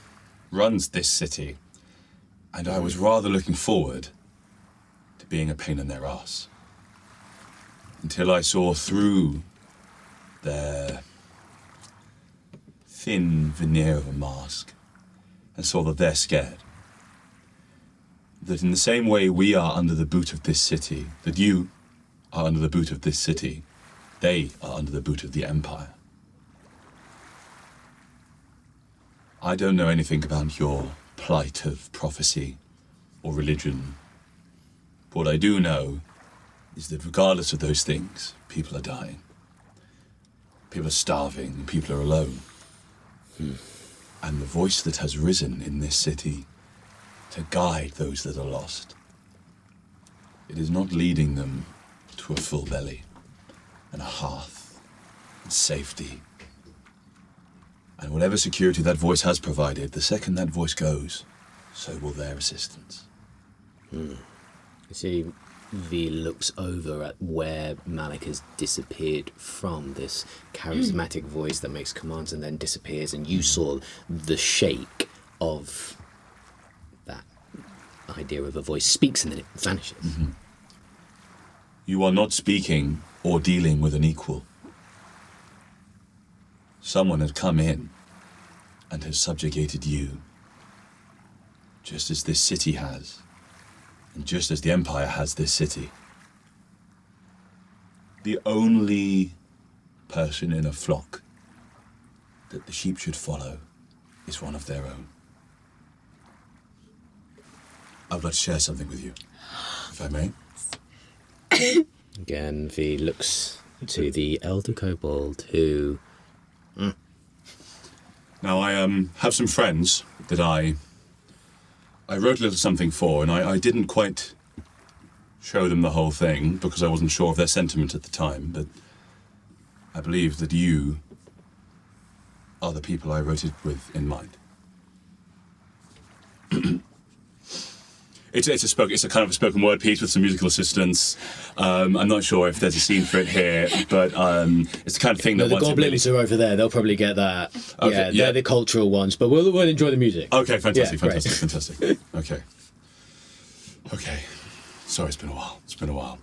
runs this city, and I was rather looking forward to being a pain in their ass. Until I saw through their thin veneer of a mask and saw that they're scared. That in the same way we are under the boot of this city, that you are under the boot of this city, they are under the boot of the Empire. I don't know anything about your plight of prophecy or religion. But what I do know is that regardless of those things, people are dying. People are starving, people are alone. And the voice that has risen in this city to guide those that are lost, it is not leading them to a full belly and a hearth and safety. And whatever security that voice has provided, the second that voice goes, so will their assistance. You see, V looks over at where Malik has disappeared from, this charismatic voice that makes commands and then disappears, and you saw the shake of that idea of a voice speaks and then it vanishes. Mm-hmm. You are not speaking or dealing with an equal. Someone had come in and has subjugated you, just as this city has, and just as the Empire has this city. The only person in a flock that the sheep should follow is one of their own. I would like to share something with you, if I may. Again, V looks to the elder kobold who... Now, I have some friends that I wrote a little something for, and I didn't quite show them the whole thing because I wasn't sure of their sentiment at the time, but I believe that you are the people I wrote it with in mind. It's a kind of a spoken word piece with some musical assistance. I'm not sure if there's a scene for it here, but it's the kind of thing that... the goblins are over there. They'll probably get that. Okay, yeah, they're the cultural ones, but we'll enjoy the music. Okay, fantastic, Yeah, fantastic. Okay. Sorry, it's been a while.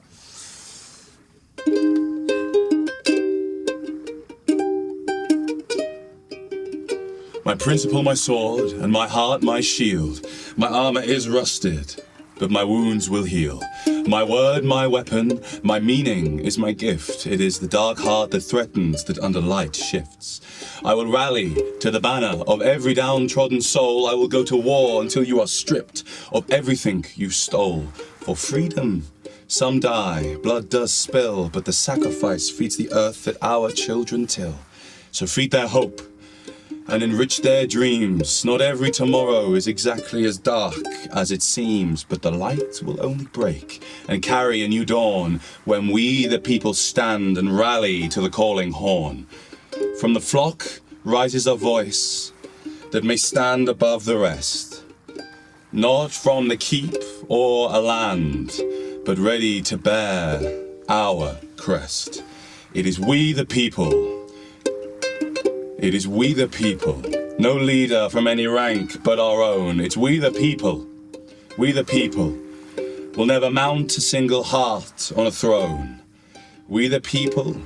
My principle, my sword, and my heart, my shield. My armor is rusted, but my wounds will heal. My word, my weapon, my meaning is my gift. It is the dark heart that threatens, that under light shifts. I will rally to the banner of every downtrodden soul. I will go to war until you are stripped of everything you stole. For freedom, some die, blood does spill, but the sacrifice feeds the earth that our children till. So feed their hope and enrich their dreams. Not every tomorrow is exactly as dark as it seems, but the light will only break and carry a new dawn when we, the people, stand and rally to the calling horn. From the flock rises a voice, that may stand above the rest, not from the keep or a land, but ready to bear our crest. It is we the people. It is we the people. No leader from any rank but our own. It's we the people. We the people will never mount a single heart on a throne. We the people.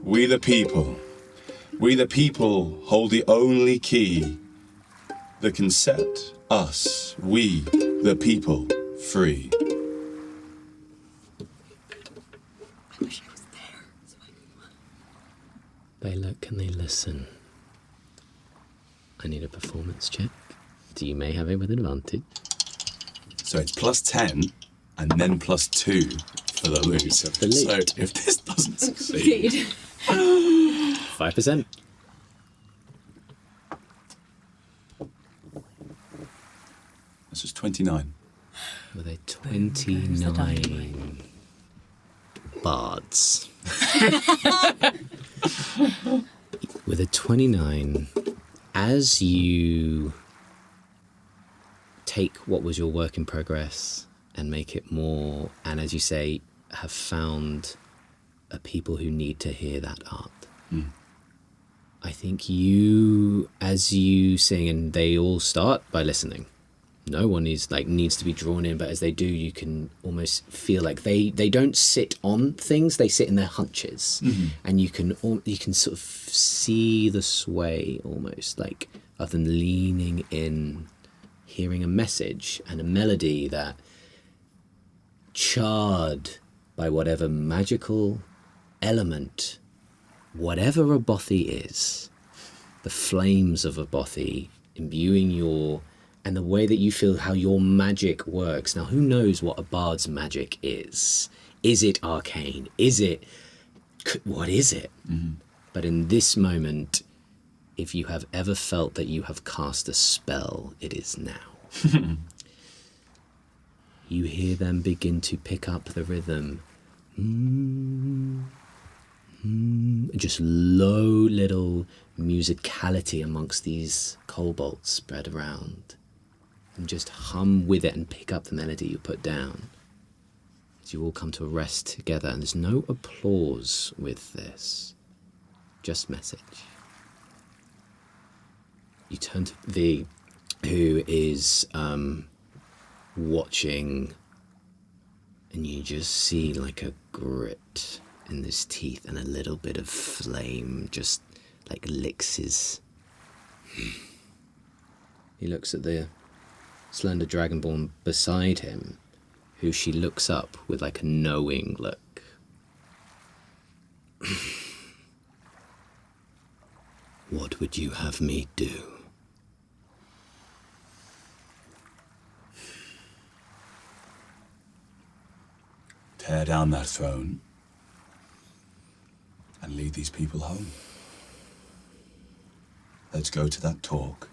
We the people. We the people hold the only key that can set us, we the people, free. I wish I was there. They look and they listen. I need a performance check. So you may have it with advantage. So it's +10 and then +2 for the lose. The lead. So if this doesn't succeed, 5%. this is 29. With a 29 bards. With a 29, as you take what was your work in progress and make it more, and as you say, have found a people who need to hear that art. I think as you sing, and they all start by listening. No one needs to be drawn in, but as they do, you can almost feel like they don't sit on things; they sit in their hunches, and you can sort of see the sway almost, like of them leaning in, hearing a message and a melody that, charred by whatever magical element, whatever a bothy is, the flames of a bothy imbuing and the way that you feel how your magic works. Now, who knows what a bard's magic is? Is it arcane? What is it? But in this moment, if you have ever felt that you have cast a spell, it is now. You hear them begin to pick up the rhythm. Just low little musicality amongst these kobolds spread around. And just hum with it and pick up the melody you put down. As you all come to a rest together, and there's no applause with this. Just message. You turn to V, who is watching, and you just see like a grit in his teeth and a little bit of flame just like licks his... He looks at the slender dragonborn beside him, who she looks up with like a knowing look. What would you have me do? Tear down that throne and lead these people home. Let's go to that talk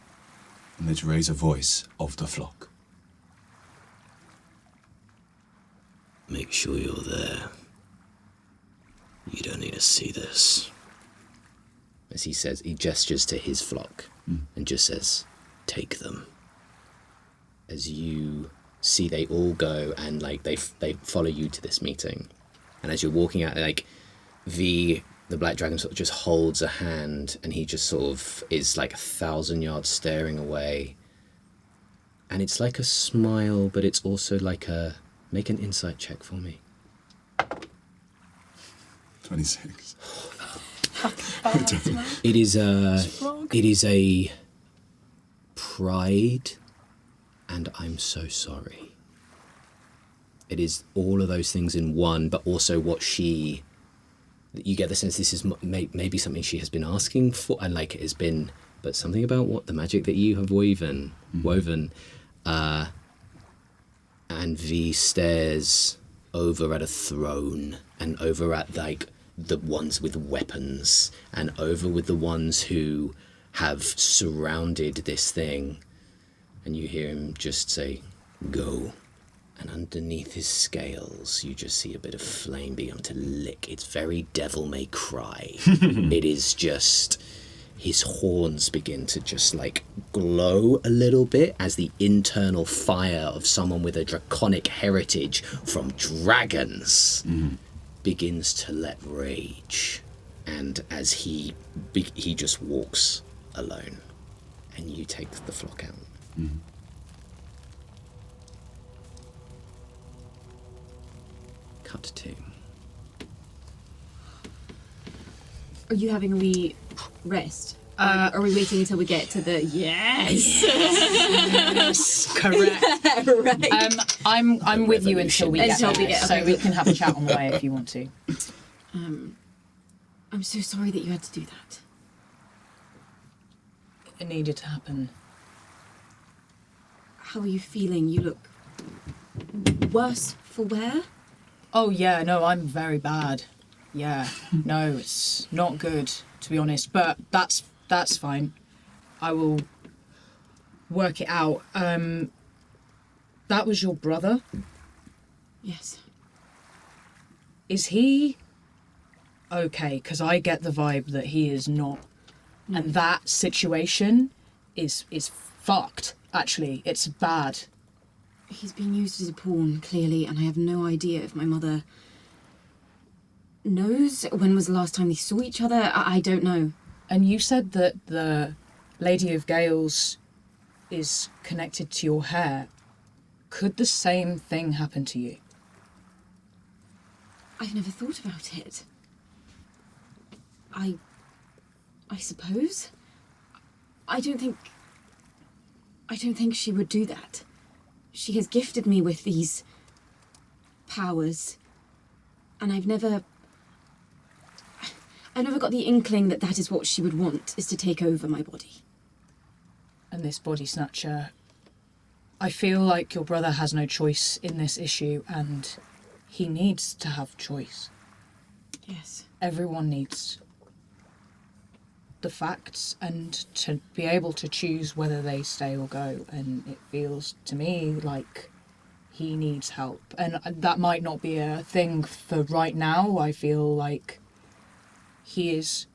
and let's raise a voice of the flock. Make sure you're there. You don't need to see this. As he says, he gestures to his flock and just says, take them. As you see, they all go and like they follow you to this meeting. And as you're walking out, like the black dragon sort of just holds a hand, and he just sort of is like 1,000 yards staring away. And it's like a smile, but it's also like make an insight check for me. 26. It is a pride, and I'm so sorry. It is all of those things in one, but also you get the sense this is maybe something she has been asking for, and like it has been, but something about what the magic that you have woven, and V stares over at a throne, and over at like the ones with weapons, and over with the ones who have surrounded this thing, and you hear him just say, go. And underneath his scales, you just see a bit of flame begin to lick. It's very Devil May Cry. It is just, his horns begin to just like glow a little bit as the internal fire of someone with a draconic heritage from dragons begins to let rage. And as he just walks alone, and you take the flock out. Cut to. Are you having a wee rest? Are we waiting until we get to the yes? Correct. Right. I'm with you until we get Until there, we get- so okay. we can have a chat on the way if you want to. I'm so sorry that you had to do that. It needed to happen. How are you feeling? You look worse for wear? Oh yeah, no, I'm very bad. Yeah, no, it's not good, to be honest, but that's fine. I will work it out. That was your brother? Yes. Is he okay? Because I get the vibe that he is not. And that situation is fucked, actually. It's bad. He's been used as a pawn, clearly, and I have no idea if my mother knows. When was the last time they saw each other? I don't know. And you said that the Lady of Gales is connected to your hair. Could the same thing happen to you? I've never thought about it. I suppose. I don't think she would do that. She has gifted me with these powers, and I've never got the inkling that that is what she would want, is to take over my body. And this body snatcher, I feel like your brother has no choice in this issue, and he needs to have choice. Yes. Everyone needs the facts and to be able to choose whether they stay or go, and it feels to me like he needs help, and that might not be a thing for right now. I feel like he is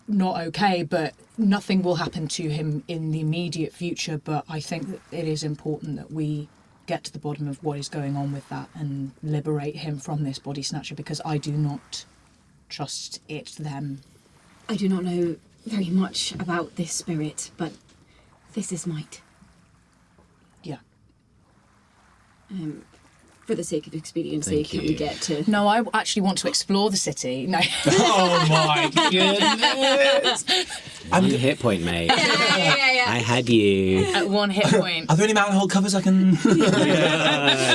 not okay, but nothing will happen to him in the immediate future, but I think that it is important that we get to the bottom of what is going on with that and liberate him from this body snatcher, because I do not trust them. I do not know very much about this spirit, but this is might. Yeah. For the sake of expediency, Thank can you. we get to... No, I actually want to explore the city. No. Oh my goodness! 1 hit point, mate. Yeah. I had you. At 1 hit point. Are there any manhole covers I can?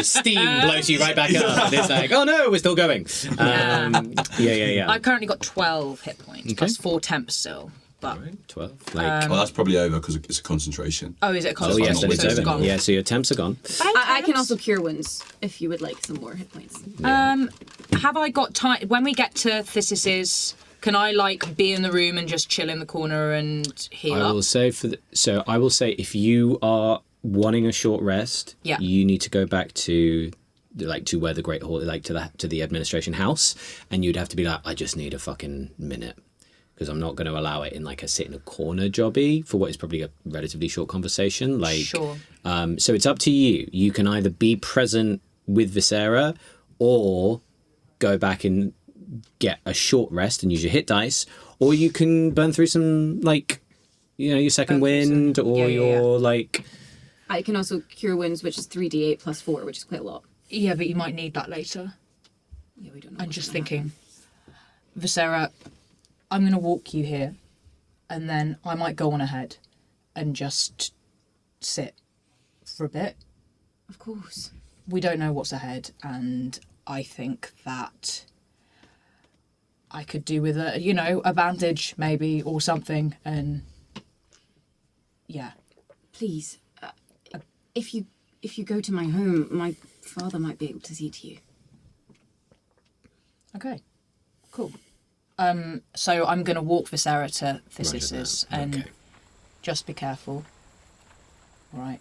Steam blows you right back up. And it's like, oh no, we're still going. Yeah. I've currently got 12 hit points, plus 4 temp still. But 12. Like, Well, that's probably over because it's a concentration. oh, is it a oh constant? yes, then it's So over. gone. Yeah, so your temps are gone. I can also cure wounds if you would like some more hit points. Have I got time when we get to Thysis's? Can I like be in the room and just chill in the corner and heal I up? will say I will say if you are wanting a short rest, Yeah. you need to go back to where the Great Hall, like to the administration house, and you'd have to be like, I just need a fucking minute. Because I'm not going to allow it in like a sit in a corner jobby for what is probably a relatively short conversation. Like, Sure. So it's up to you. You can either be present with Viscera or go back and get a short rest and use your hit dice, or you can burn through some like, your second wind or your like. I can also cure wounds, which is 3d8 plus 4, which is quite a lot. Yeah, but you might need that later. Yeah, we don't know. I'm what's just gonna thinking, Viscera, I'm going to walk you here, and then I might go on ahead and just sit for a bit. happen. Of course. We don't know what's ahead, and I think that I could do with a bandage maybe or something, and yeah. Please, if you go to my home, my father might be able to see to you. Okay, cool. So I'm going to walk Viscera to Thysis's and Okay. just be careful. All right.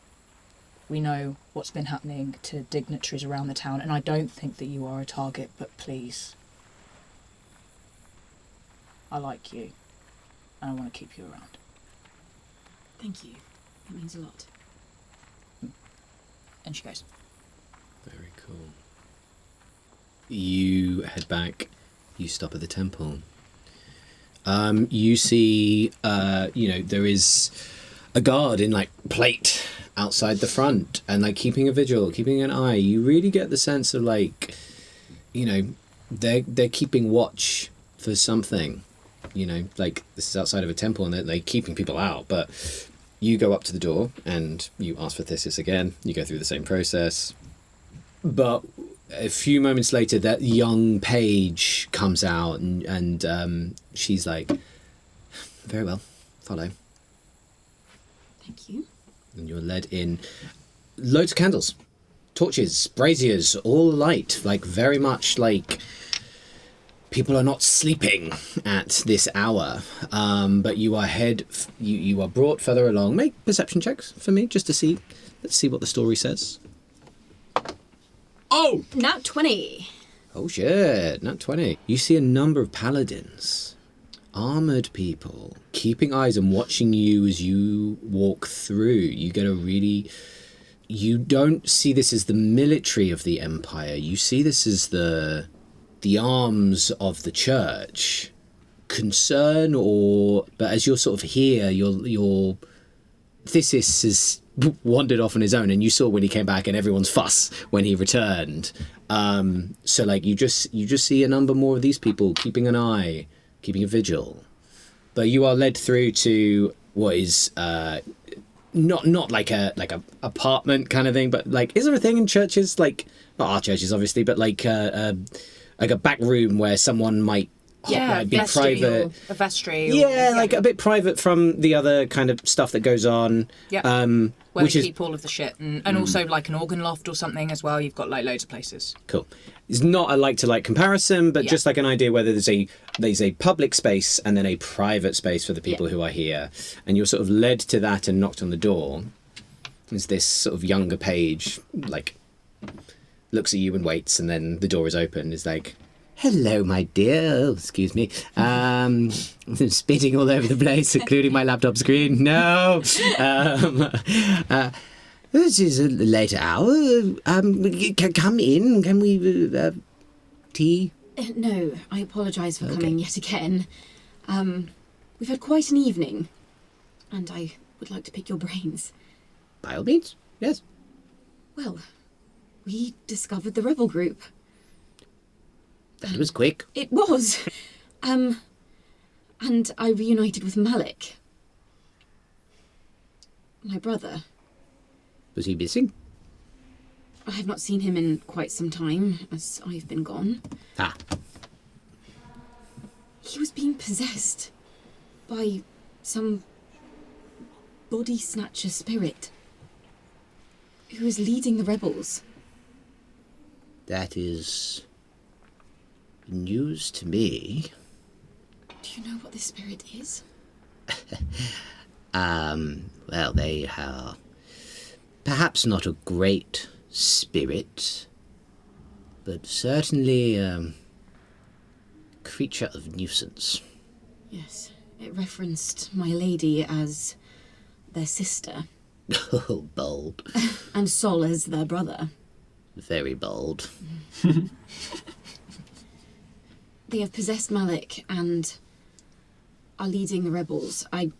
We know what's been happening to dignitaries around the town, and I don't think that you are a target, but please. I like you. and I want to keep you around. Thank you. It means a lot. And she goes. Very cool. You head back. You stop at the temple. You see, there is a guard in like plate outside the front and like keeping a vigil, keeping an eye. You really get the sense of like, they're keeping watch for something. Like this is outside of a temple and they're keeping people out. But you go up to the door and you ask for Thesis again. You go through the same process. But a few moments later, that young page comes out and she's like, very well, follow. Thank you. And you're led in. Loads of candles, torches, braziers, all alight, like very much like people are not sleeping at this hour. But you are you are brought further along. Make perception checks for me just to see. Let's see what the story says. Oh! Nat 20. Oh shit, nat 20. You see a number of paladins, armoured people, keeping eyes and watching you as you walk through. You get you don't see this as the military of the Empire. You see this as the arms of the church. Concern but as you're sort of here, your Thesis has wandered off on his own, and you saw when he came back and everyone's fuss when he returned. So like you just see a number more of these people keeping an eye, keeping a vigil. But you are led through to what is not like a apartment kind of thing, but like, is there a thing in churches, like not our churches obviously, but like a back room where someone might be private, a vestry, like a bit private from the other kind of stuff that goes on. Where they keep all of the shit, and also like an organ loft or something as well. You've got like loads of places. Cool. It's not a like comparison, but just like an idea whether there's a public space and then a private space for the people who are here, and you're sort of led to that and knocked on the door. There's this sort of younger page, like looks at you and waits, and then the door is open. Is like, hello, my dear. Oh, excuse me. I'm spitting all over the place, including my laptop screen. No. This is a late hour. Come in. Can we tea? No, I apologise for coming yet again. We've had quite an evening, and I would like to pick your brains. By all means, yes. Well, we discovered the rebel group. That was quick. It was. And I reunited with Malik. My brother. Was he missing? I have not seen him in quite some time, as I've been gone. Ah. He was being possessed by some body snatcher spirit who was leading the rebels. That is news to me. Do you know what this spirit is? Well, they are perhaps not a great spirit, but certainly a creature of nuisance. Yes, it referenced my lady as their sister. Oh, bold. And Sol as their brother. Very bold. They have possessed Malik and are leading the rebels. I've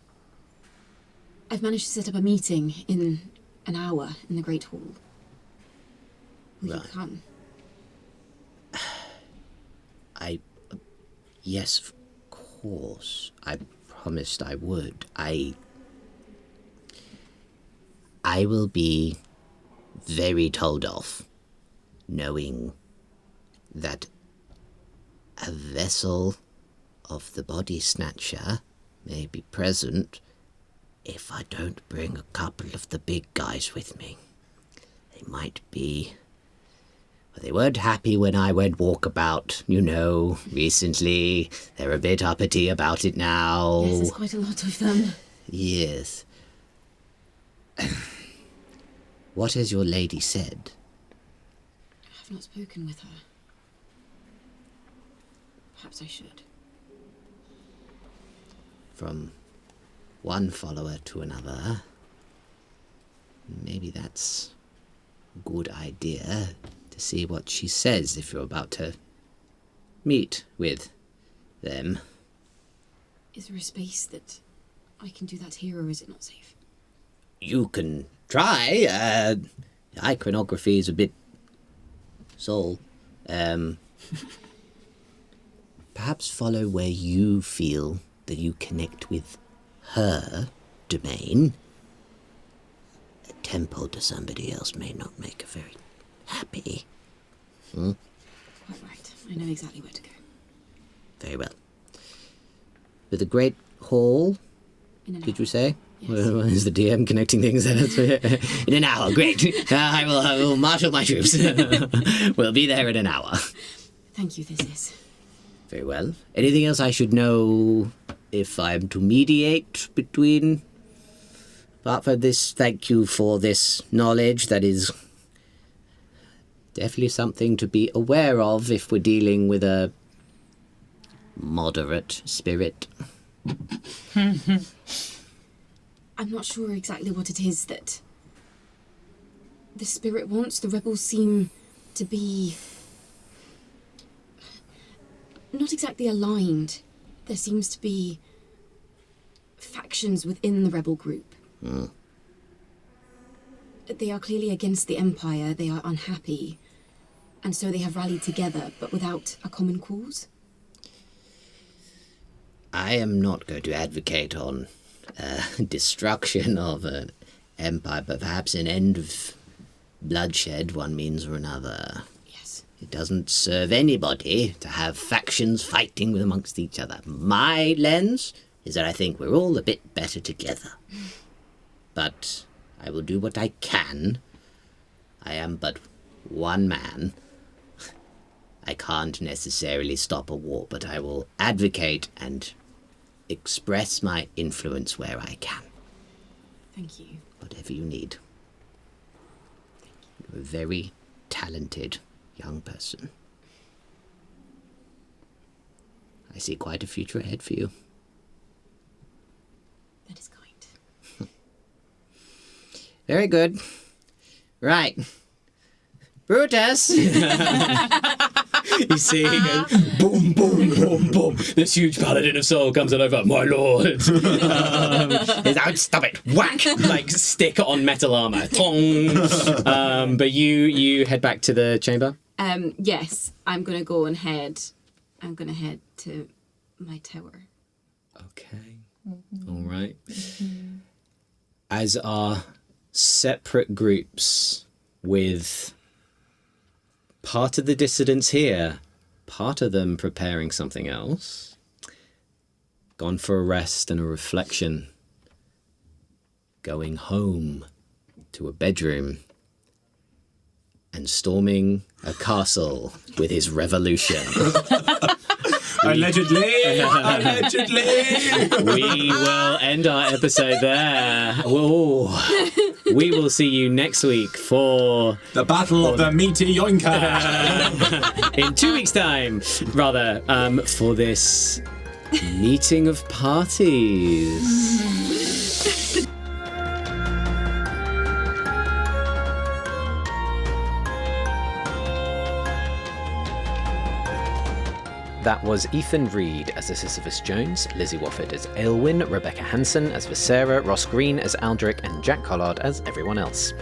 managed to set up a meeting in an hour in the Great Hall. Will you come? Yes, of course. I promised I would. I will be very told off, knowing that a vessel of the body snatcher may be present if I don't bring a couple of the big guys with me. They might be... Well, they weren't happy when I went walkabout, recently. They're a bit uppity about it now. Yes, there's quite a lot of them. Yes. What has your lady said? I have not spoken with her. Perhaps I should. from one follower to another. Maybe that's a good idea to see what she says if you're about to meet with them. Is there a space that I can do that here, or is it not safe? You can try. Iconography is a bit soul. Perhaps follow where you feel that you connect with her domain. A temple to somebody else may not make her very happy. Quite right. I know exactly where to go. Very well. With the Great Hall, did you say? Yes. Well, is the DM connecting things? In an hour, great. I will marshal my troops. We'll be there in an hour. Thank you, Theseus. Very well. Anything else I should know if I'm to mediate between? Apart from this, thank you for this knowledge. That is definitely something to be aware of if we're dealing with a moderate spirit. I'm not sure exactly what it is that the spirit wants. The rebels seem to be not exactly aligned. There seems to be factions within the rebel group. They are clearly against the Empire. They are unhappy. And so they have rallied together, but without a common cause. I am not going to advocate on destruction of an empire, but perhaps an end of bloodshed, one means or another. Yes. It doesn't serve anybody to have factions fighting amongst each other. My lens is that I think we're all a bit better together. But I will do what I can. I am but one man. I can't necessarily stop a war, but I will advocate and express my influence where I can. Thank you. Whatever you need. You're a very talented young person. I see quite a future ahead for you. That is kind. Very good. Right. Brutus! You see, he goes, boom, boom, boom, boom. This huge paladin of soul comes on over, my lord. Stop it. Whack! Like, stick on metal armor. Tong! But you head back to the chamber? Yes, I'm gonna go and head to my tower. Okay. All right. As our separate groups with part of the dissidents here, part of them preparing something else, gone for a rest and a reflection, going home to a bedroom, and storming a castle with his revolution. Allegedly! We will end our episode there. Whoa. We will see you next week for The Battle of the Meaty Yoinker! in 2 weeks' time, rather, for this meeting of parties. That was Ethan Reed as Sisyphus Jones, Lizzie Wofford as Aelwyn, Rebecca Hansen as Visera, Ross Green as Aldrich, and Jack Collard as everyone else.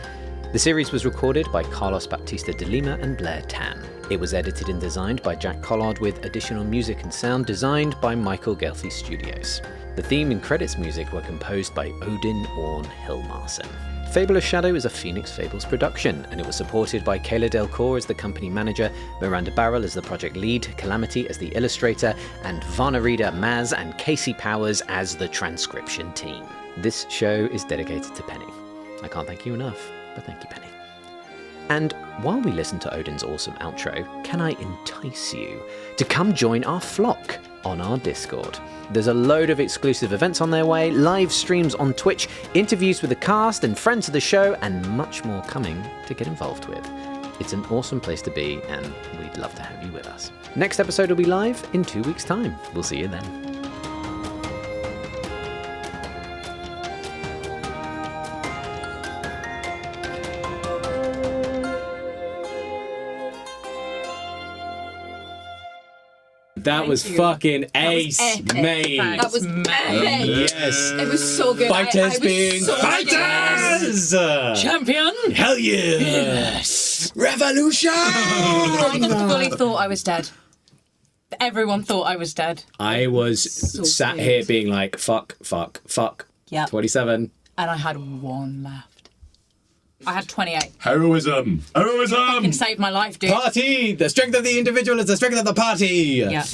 The series was recorded by Carlos Baptista de Lima and BlairTan. It was edited and designed by Jack Collard with additional music and sound designed by Michael Ghelfi Studios. The theme and credits music were composed by Odin Orn Hilmarsen. Fable of Shadow is a Phoenix Fables production, and it was supported by Kayla Delcoure as the company manager, Miranda Barril as the project lead, Calamity as the illustrator, and Vanna Reader, Maz, and Casey Powers as the transcription team. This show is dedicated to Penny. I can't thank you enough, but thank you, Penny. And while we listen to Odin's awesome outro, can I entice you to come join our flock on our Discord? There's a load of exclusive events on their way, live streams on Twitch, interviews with the cast and friends of the show, and much more coming to get involved with. It's an awesome place to be, and we'd love to have you with us. Next episode will be live in 2 weeks' time. We'll see you then. That was fucking ace, epic. mate. That was epic. Yes. It was so good. Fighters I being so fighters! Champion! Hell yeah! Yes! Revolution! I fully thought I was dead. Everyone thought I was dead. I was sat good. here being like, fuck. Yep. 27. And I had one left. I had 28. Heroism. Fucking saved my life, dude. Party! The strength of the individual is the strength of the party! Yeah.